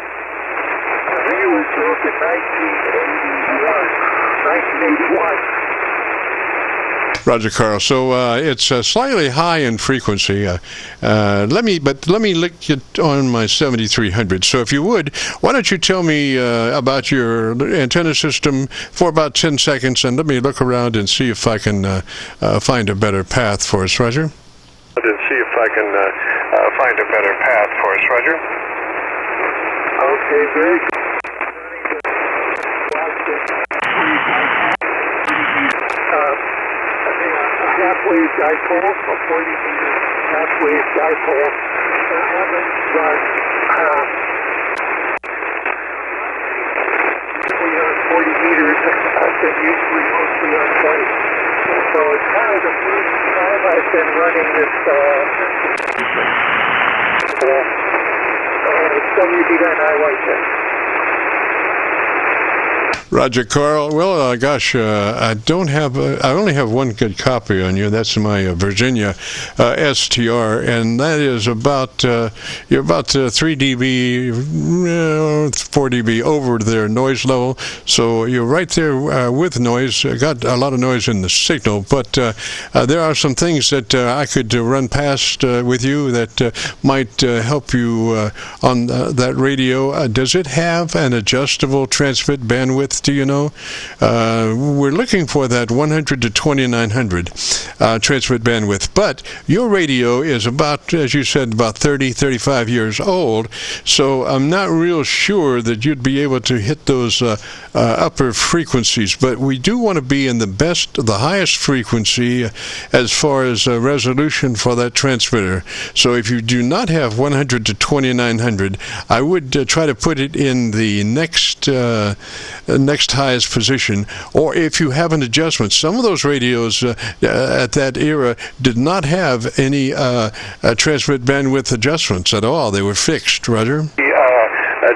It was built in 1981. Roger, Carl. So it's slightly high in frequency. Let me look it on my 7300. So if you would, why don't you tell me about your antenna system for about 10 seconds, and let me look around and see if I can find a better path for us, Roger. And see if I can find a better path for us, Roger. Okay, very good. Half-wave dipole, a 40-meter half-wave dipole. I haven't run 40 meters. I've been usually mostly on 20. So it's kind of the first time I've been running this WB9IY10. Roger, Carl. Well, gosh, I only have one good copy on you. That's my Virginia STR, and that is about you're about 3 dB, 4 dB over their noise level. So you're right there with noise. Got a lot of noise in the signal, but there are some things that I could run past with you that might help you on that radio. Does it have an adjustable transmit bandwidth? Do you know? We're looking for that 100 to 2900 transmit bandwidth, but your radio is about, as you said, about 35 years old, so I'm not real sure that you'd be able to hit those upper frequencies, but we do want to be in the highest frequency as far as resolution for that transmitter. So if you do not have 100 to 2900, I would try to put it in the next highest position, or if you have an adjustment. Some of those radios at that era did not have any transmit bandwidth adjustments at all. They were fixed, Roger.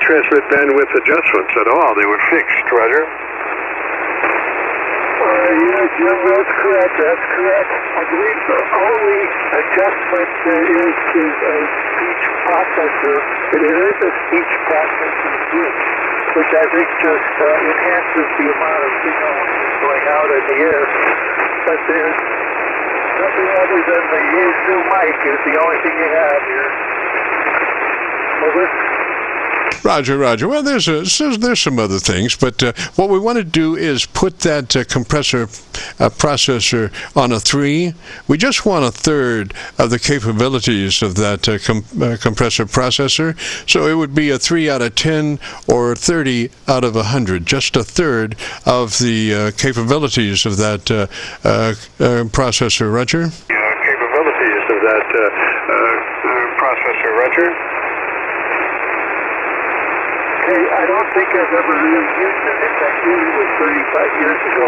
Transmit bandwidth adjustments at all. They were fixed, Roger. Yeah, Jim, that's correct. That's correct. I believe the only adjustment there is a speech processor. It is a speech processing switch, which I think just enhances the amount of signal going out in the air. But there's nothing other than the U2 mic is the only thing you have here. Over. Roger, Roger. Well, there's some other things, but what we want to do is put that processor on a 3. We just want a third of the capabilities of that compressor processor. So it would be a 3 out of 10 or 30 out of 100, just a third of the capabilities of that processor, Roger. Capabilities of that processor, Roger. I don't think I've ever really used it. In fact, it was 35 years ago.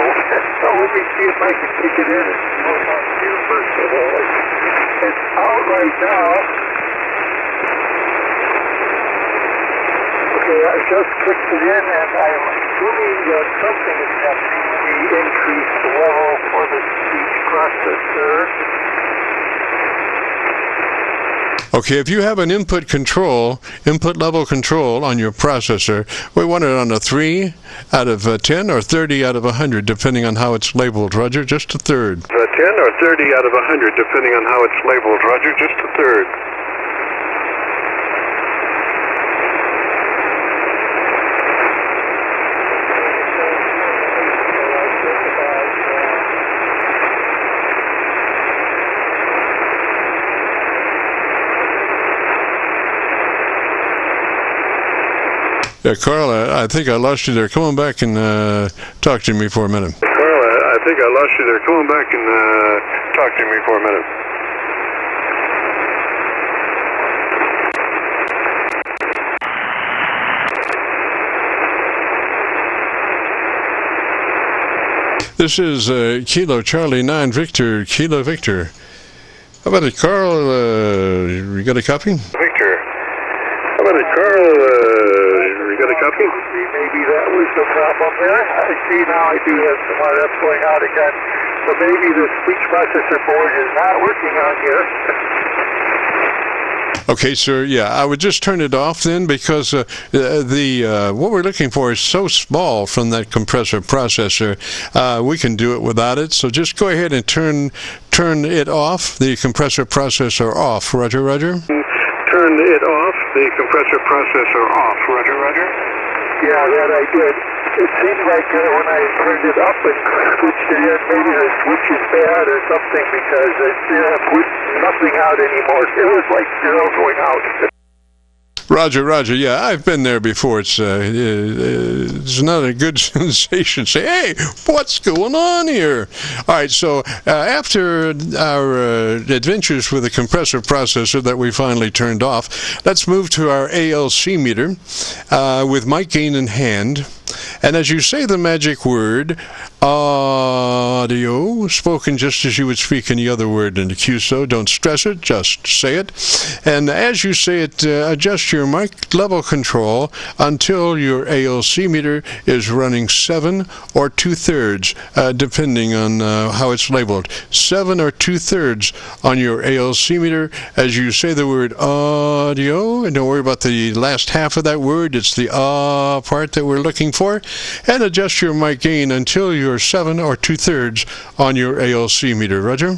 So let me see if I can kick it in and see what's on here first of all. It's out right now. Okay, I just kicked it in, and I'm assuming that something is happening when we increase the level for the speech processor. Okay, if you have an input level control on your processor, we want it on a 3 out of 10 or 30 out of 100, depending on how it's labeled, Roger, just a third. 10 or 30 out of 100, depending on how it's labeled, Roger, just a third. Yeah, Carl, I think I lost you there. Come on back and talk to me for a minute. Carl, I think I lost you there. Come on back and talk to me for a minute. This is Kilo Charlie 9 Victor, Kilo Victor. How about it, Carl? You got a copy? Victor. How about it, Carl? You got a copy? Maybe that was the problem there. I see now I do have some RF going out again. So maybe the speech processor board is not working on here. Okay, sir. Yeah, I would just turn it off then, because what we're looking for is so small from that compressor processor. We can do it without it. So just go ahead and turn it off. The compressor processor off. Roger, Roger. Turn it off. The compressor processor off. Roger, Roger. Yeah, that I did. It seemed like when I turned it up and switched it in, maybe the switch is bad or something, because it put nothing out anymore. It was like zero going out. Roger, Roger. Yeah, I've been there before. It's not a good sensation. Say, hey, what's going on here? All right, so after our adventures with the compressor processor that we finally turned off, let's move to our ALC meter with mic gain in hand. And as you say the magic word, audio, spoken just as you would speak any other word in the QSO, don't stress it, just say it. And as you say it, adjust your mic level control until your ALC meter is running 7 or 2/3, depending on how it's labeled. 7 or 2/3 on your ALC meter as you say the word audio. And don't worry about the last half of that word. It's the part that we're looking for. And adjust your mic gain until you're 7 or 2/3 on your ALC meter. Roger?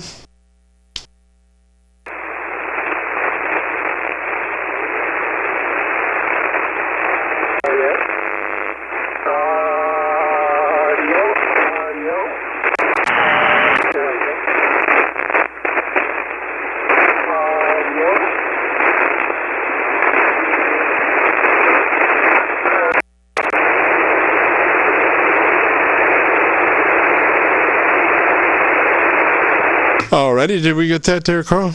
Alrighty, did we get that there, Carl?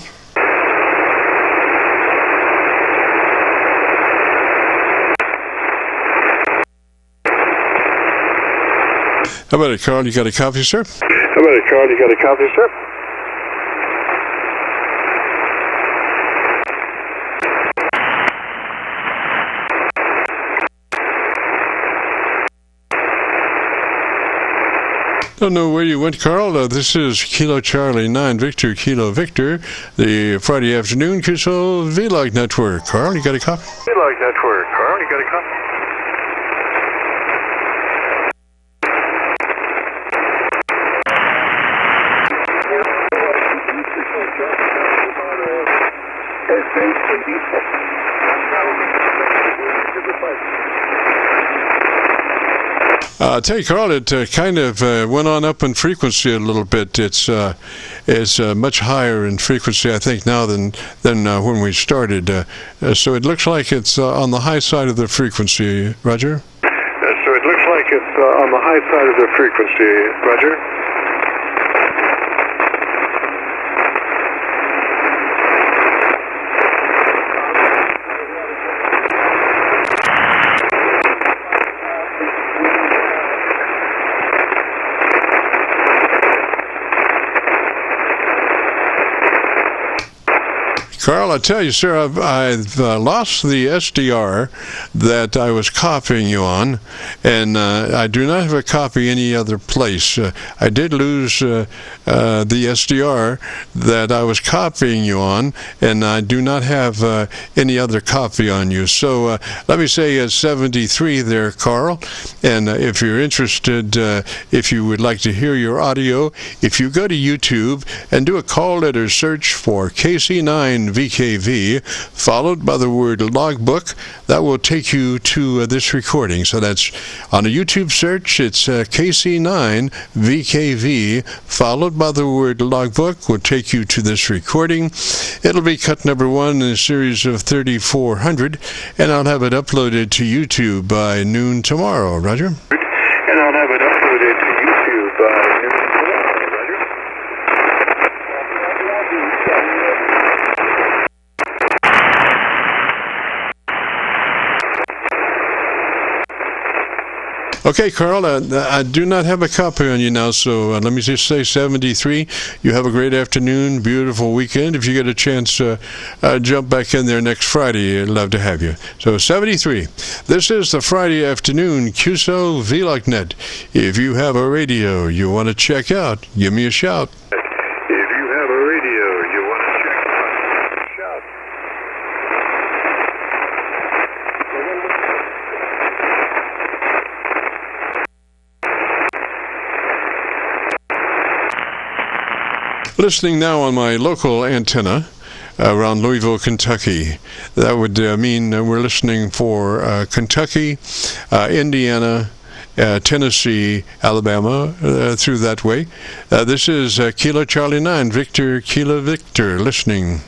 How about it, Carl? You got a copy, sir? How about it, Carl? You got a copy, sir? Don't know where you went, Carl. This is Kilo Charlie 9 Victor Kilo Victor, the Friday afternoon Qso-Vlog network. Carl, you got a copy? Vlog network. Carl, you got a copy? I'll tell you, Carl, it kind of went on up in frequency a little bit. It's much higher in frequency, I think, now than when we started. So it looks like it's on the high side of the frequency, Roger? So it looks like it's on the high side of the frequency, Roger? Carl, I tell you, sir, I've lost the SDR that I was copying you on, and I do not have a copy any other place. I did lose the SDR that I was copying you on, and I do not have any other copy on you. So let me say 73 there, Carl, and if you're interested, if you would like to hear your audio, if you go to YouTube and do a call letter search for KC9VKV, followed by the word logbook, that will take you to this recording. So that's on a YouTube search, it's KC9VKV, followed by the word logbook, will take you to this recording. It'll be cut number 1 in a series of 3,400, and I'll have it uploaded to YouTube by noon tomorrow. Roger? And I'll have it uploaded to YouTube by noon tomorrow. Roger? Okay, Carl, I do not have a copy on you now, so let me just say 73. You have a great afternoon, beautiful weekend. If you get a chance, jump back in there next Friday. I'd love to have you. So 73. This is the Friday afternoon Qso-Vlog net. If you have a radio you want to check out, give me a shout. If you have a radio you want to check out, shout. Listening now on my local antenna around Louisville, Kentucky. That would mean we're listening for Kentucky, Indiana, Tennessee, Alabama, through that way. This is Kilo Charlie 9, Victor, Kilo Victor, listening.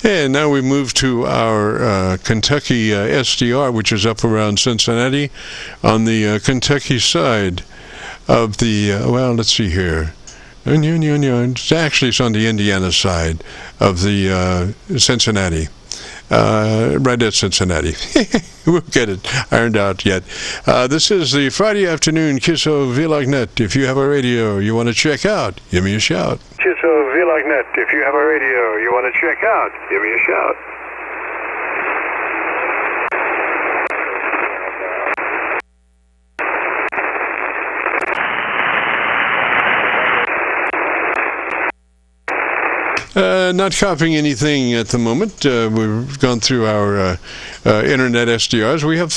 And now we move to our Kentucky SDR, which is up around Cincinnati, on the Kentucky side of the, well, let's see here. Actually, it's on the Indiana side of the Cincinnati. Right at Cincinnati. We'll get it ironed out yet. This is the Friday afternoon Qso-Vlog net. If you have a radio you want to check out, give me a shout. Qso-Vlog net. If you have a radio you want to check out, give me a shout. Not copying anything at the moment. We've gone through our internet SDRs. We have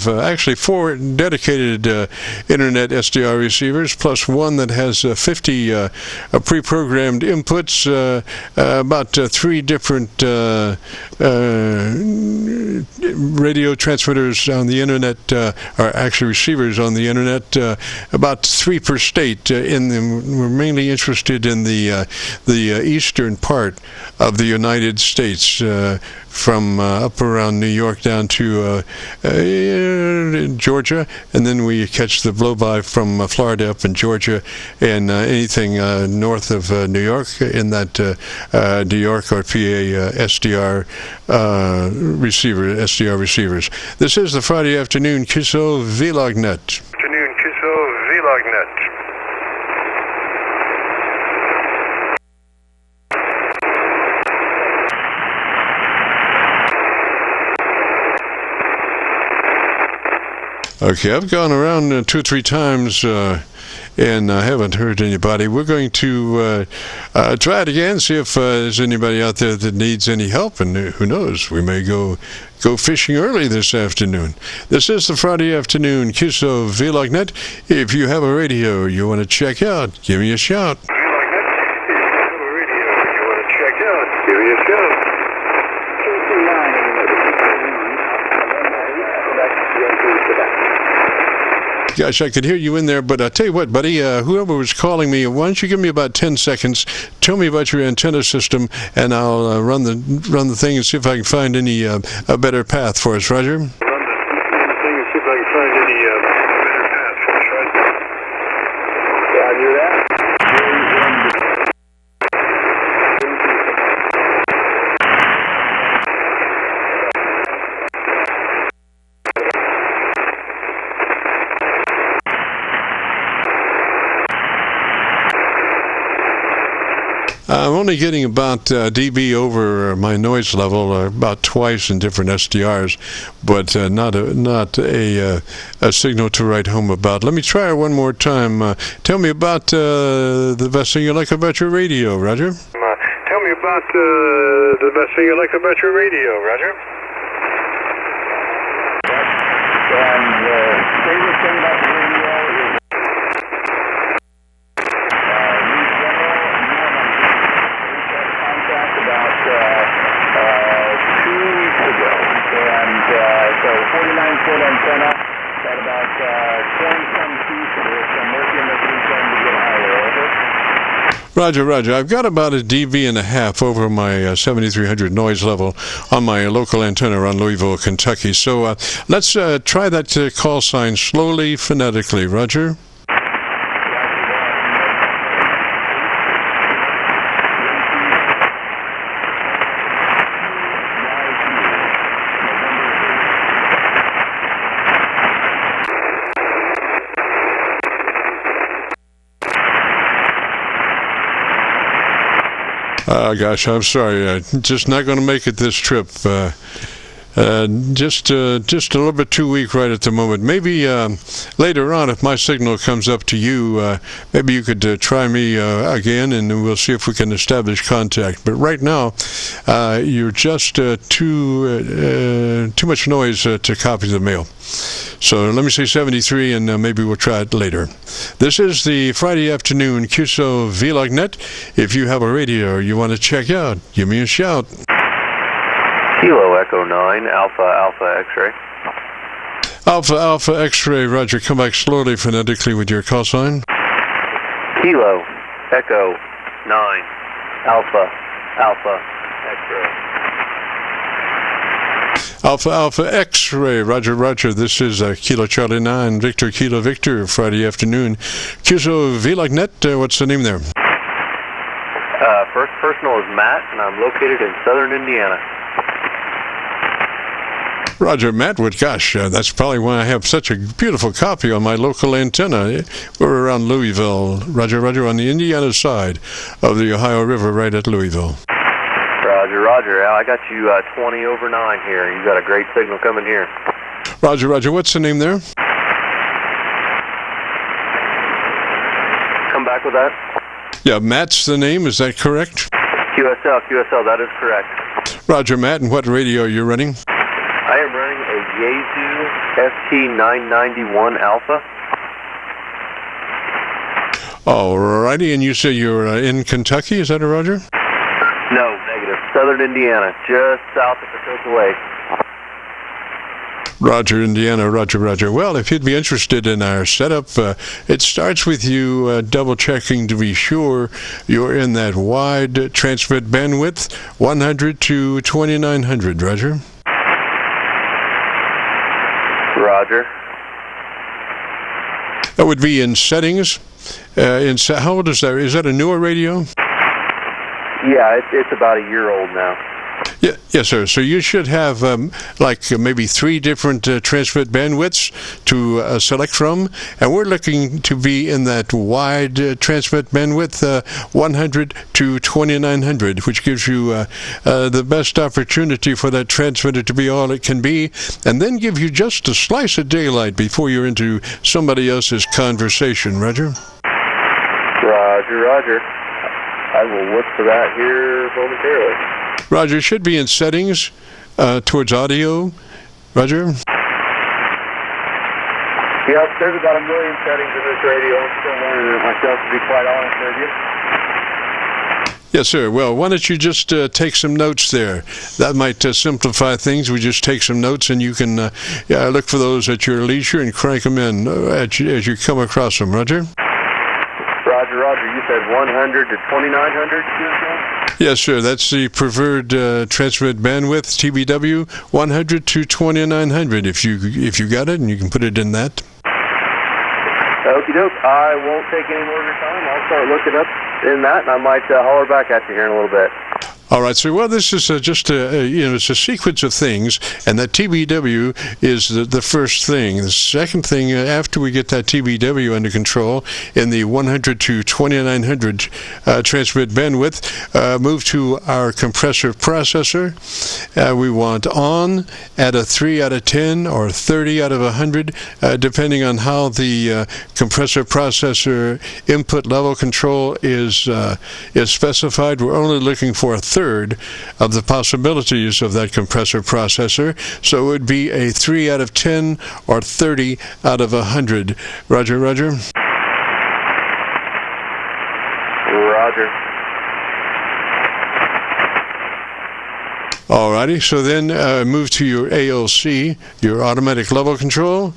actually four dedicated internet SDR receivers, plus one that has 50 pre-programmed inputs, about three different radio transmitters on the internet, or actually receivers on the internet, about three per state. We're mainly interested in the eastern part of the United States, from up around New York down to Georgia, and then we catch the blowby from Florida up in Georgia, and anything north of New York in that New York or PA SDR receivers. This is the Friday afternoon Qso-Vlog net. Afternoon Qso-Vlog net. Okay, I've gone around 2 or 3 times and I haven't heard anybody. We're going to try it again, see if there's anybody out there that needs any help, and who knows, we may go fishing early this afternoon. This is the Friday afternoon Qso-Vlog net. If you have a radio you want to check out, give me a shout. If you have a radio you want to check out, give me a shout. Gosh, I could hear you in there, but I tell you what, buddy, whoever was calling me, why don't you give me about 10 seconds, tell me about your antenna system, and I'll run the thing and see if I can find any a better path for us, Roger? Run the thing and see if I can find any better path for us, Roger? Roger that. I'm only getting about dB over my noise level, about twice in different SDRs, but not a signal to write home about. Let me try it one more time. Tell me about the best thing you like about your radio, Roger. Tell me about the best thing you like about your radio, Roger. And the favorite thing about the radio is contact about 2 weeks ago, and so 49-foot antenna at about 20-some feet with some work in this weekend to get higher. Over. Roger, Roger. I've got about a dB and a half over my 7300 noise level on my local antenna around Louisville, Kentucky. So let's try that call sign slowly, phonetically. Roger. Gosh, I'm sorry. Just not going to make it this trip. Just a little bit too weak right at the moment. Maybe later on, if my signal comes up to you, maybe you could try me again, and we'll see if we can establish contact. But right now, you're just too much noise to copy the mail. So let me say 73, and maybe we'll try it later. This is the Friday afternoon Qso-Vlog net. If you have a radio you want to check out, give me a shout. Kilo Echo 9, Alpha Alpha X-ray. Alpha Alpha X-ray, Roger. Come back slowly, phonetically with your call sign. Kilo Echo 9, Alpha Alpha X-ray. Alpha Alpha X-ray, Roger, Roger. This is Kilo Charlie 9, Victor Kilo Victor, Friday afternoon. Qso-Vlog net, what's the name there? First personal is Matt, and I'm located in southern Indiana. Roger, Matt Wood. Gosh, that's probably why I have such a beautiful copy on my local antenna. We're around Louisville, Roger, Roger, on the Indiana side of the Ohio River, right at Louisville. Roger, Roger. Al, I got you 20 over 9 here. You got a great signal coming here. Roger, Roger. What's the name there? Come back with that. Yeah, Matt's the name. Is that correct? QSL, that is correct. Roger, Matt. And what radio are you running? I am running a Yaesu ST991 Alpha. Alrighty, and you say you're in Kentucky, is that a Roger? No, negative. Southern Indiana, just south of Patoka Lake. Roger, Indiana, Roger, Roger. Well, if you'd be interested in our setup, it starts with you double-checking to be sure you're in that wide transmit bandwidth, 100 to 2900, Roger. Roger. That would be in settings. How old is that? Is that a newer radio? Yeah, it's about a year old now. Yeah, yes, sir. So you should have maybe 3 different transmit bandwidths to select from, and we're looking to be in that wide transmit bandwidth, 100 to 2900, which gives you the best opportunity for that transmitter to be all it can be, and then give you just a slice of daylight before you're into somebody else's conversation. Roger? Roger, Roger. I will look for that here momentarily. Roger, should be in settings towards audio. Roger? Yep, there's about 1 million settings in this radio. I'm still learning it myself, to be quite honest with you. Yes, sir. Well, why don't you just take some notes there? That might simplify things. We just take some notes, and you can look for those at your leisure and crank them in as you come across them. Roger? Roger, Roger. You said 100 to 2900? Yes, sir. That's the preferred transmit bandwidth, TBW, 100 to 2900. If you got it, and you can put it in that. Okie doke. I won't take any more of your time. I'll start looking up in that, and I might holler back at you here in a little bit. All right, sir. Well, this is just it's a sequence of things, and that TBW is the first thing. The second thing, after we get that TBW under control in the 100 to 2900 transmit bandwidth, move to our compressor processor. We want on at a 3 out of 10 or 30 out of 100, depending on how the compressor processor input level control is specified. We're only looking for a third of the possibilities of that compressor processor, so it would be a 3 out of 10 or 30 out of 100. Roger, Roger? Roger. Alrighty, so then move to your ALC, your automatic level control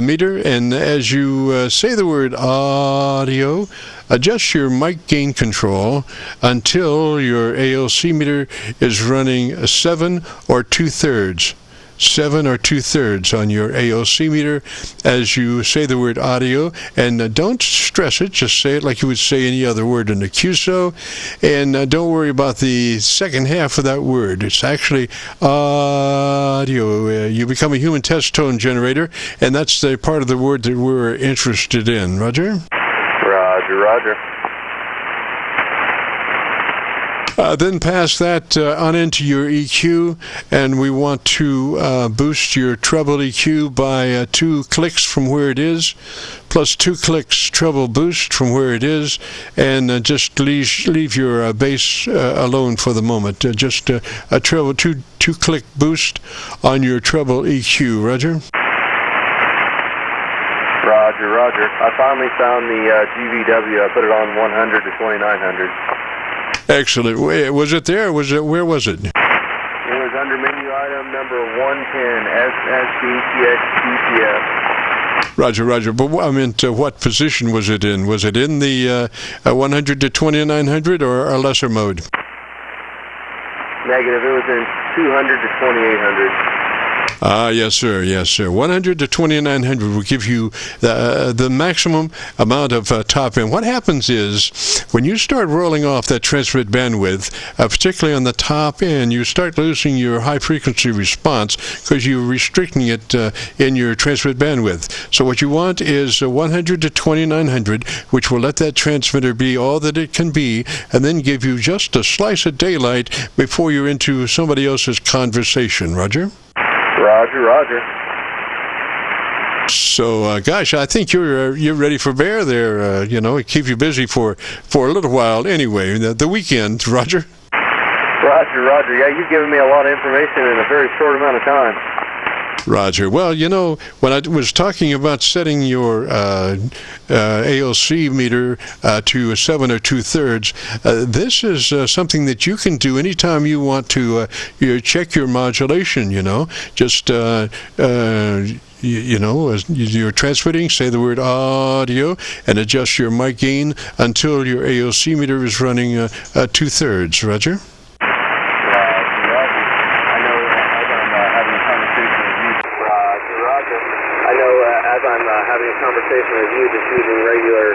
meter, and as you say the word audio, adjust your mic gain control until your ALC meter is running 7 or 2/3. 7 or 2/3 on your ALC meter as you say the word audio, and don't stress it, just say it like you would say any other word in the QSO, and don't worry about the second half of that word. It's actually audio. You become a human test tone generator, and that's the part of the word that we're interested in. Roger? Roger, roger. Then pass that on into your EQ, and we want to boost your treble EQ by 2 clicks from where it is, plus 2 clicks treble boost from where it is, and just leave your bass alone for the moment. Just a treble 2-click boost on your treble EQ. Roger? Roger, roger. I finally found the GVW. I put it on 100 to 2900. Excellent. Was it there? Where was it? It was under menu item number 110, SSBTX. Roger, roger. But I meant, what position was it in? Was it in the 100 to 2900 or a lesser mode? Negative. It was in 200 to 2800. Yes, sir. Yes, sir. 100 to 2900 will give you the maximum amount of top end. What happens is when you start rolling off that transmit bandwidth, particularly on the top end, you start losing your high frequency response because you're restricting it in your transmit bandwidth. So what you want is 100 to 2900, which will let that transmitter be all that it can be, and then give you just a slice of daylight before you're into somebody else's conversation. Roger? Roger, roger. So, gosh, I think you're ready for bear there. It keeps you busy for a little while anyway. The weekend, Roger. Roger, roger. Yeah, you've given me a lot of information in a very short amount of time. Roger. Well, when I was talking about setting your ALC meter to 7 or 2/3, this is something that you can do anytime you want to check your modulation, Just, as you're transmitting, say the word audio and adjust your mic gain until your ALC meter is running 2/3. Roger? Having a conversation with you, just using regular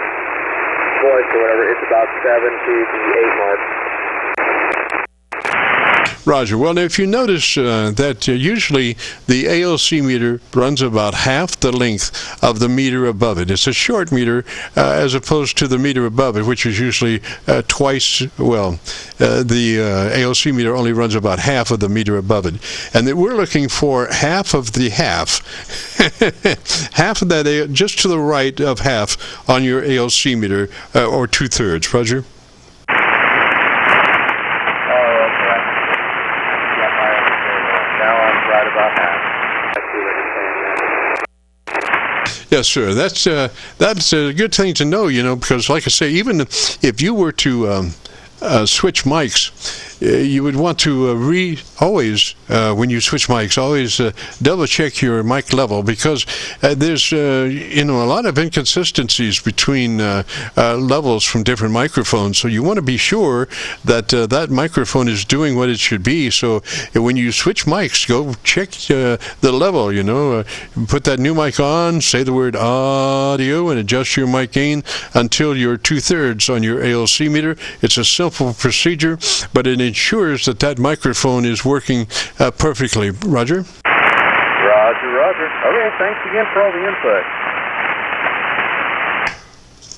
voice or whatever, it's about 7 to the 8 mark. Roger. Well, now, if you notice that usually the ALC meter runs about half the length of the meter above it. It's a short meter as opposed to the meter above it, which is usually twice. Well, the ALC meter only runs about half of the meter above it, and that we're looking for half of the half, half of that, just to the right of half on your ALC meter, or 2/3. Roger. Yes, sir. That's a good thing to know, because, like I say, even if you were to switch mics, you would want to always, when you switch mics, always double check your mic level, because there's a lot of inconsistencies between levels from different microphones. So you want to be sure that that microphone is doing what it should be. So when you switch mics, go check the level. Put that new mic on, say the word audio, and adjust your mic gain until you're 2/3 on your ALC meter. It's a simple procedure, but it ensures that microphone is working perfectly. Roger? Roger, roger. Okay, thanks again for all the input.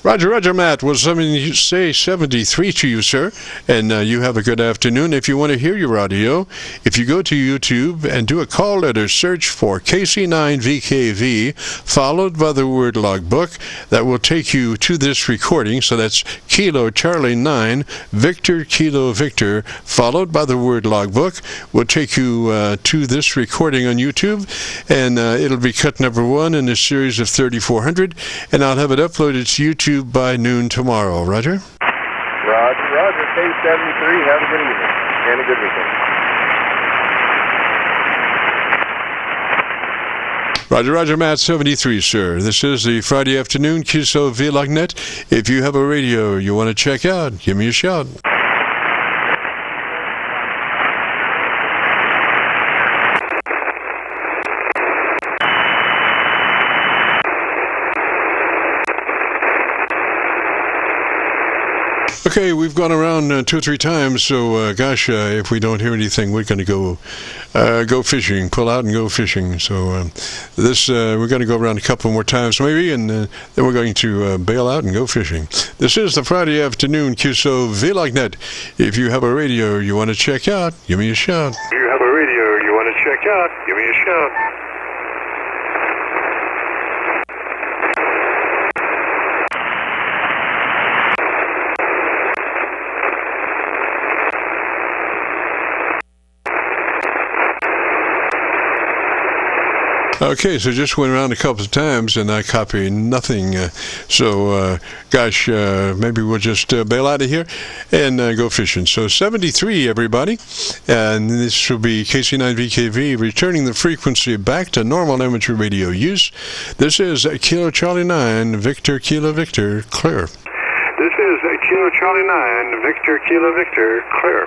Roger, Matt. Was something say 73 to you, sir, and you have a good afternoon. If you want to hear your audio, if you go to YouTube and do a call letter search for KC9VKV, followed by the word logbook, that will take you to this recording. So that's Kilo Charlie 9, Victor Kilo Victor, followed by the word logbook, will take you to this recording on YouTube, and it'll be cut number 1 in a series of 3400, and I'll have it uploaded to YouTube by noon tomorrow. Roger? Roger, roger. K73, have a good evening and a good weekend. Roger, Roger, Matt 73, sir. This is the Friday afternoon Qso-Vlog net. If you have a radio you want to check out, give me a shout. Okay, we've gone around 2 or 3 times, so gosh, if we don't hear anything, we're going to go fishing, pull out and go fishing. So we're going to go around a couple more times maybe, and then we're going to bail out and go fishing. This is the Friday afternoon Qso-Vlog net. If you have a radio you want to check out, give me a shout. If you have a radio you want to check out, give me a shout. Okay, so just went around a couple of times and I copied nothing. Gosh, maybe we'll just bail out of here and go fishing. So 73, everybody. And this will be KC9VKV returning the frequency back to normal amateur radio use. This is Kilo Charlie 9, Victor Kilo Victor, clear. This is Kilo Charlie 9, Victor Kilo Victor, clear.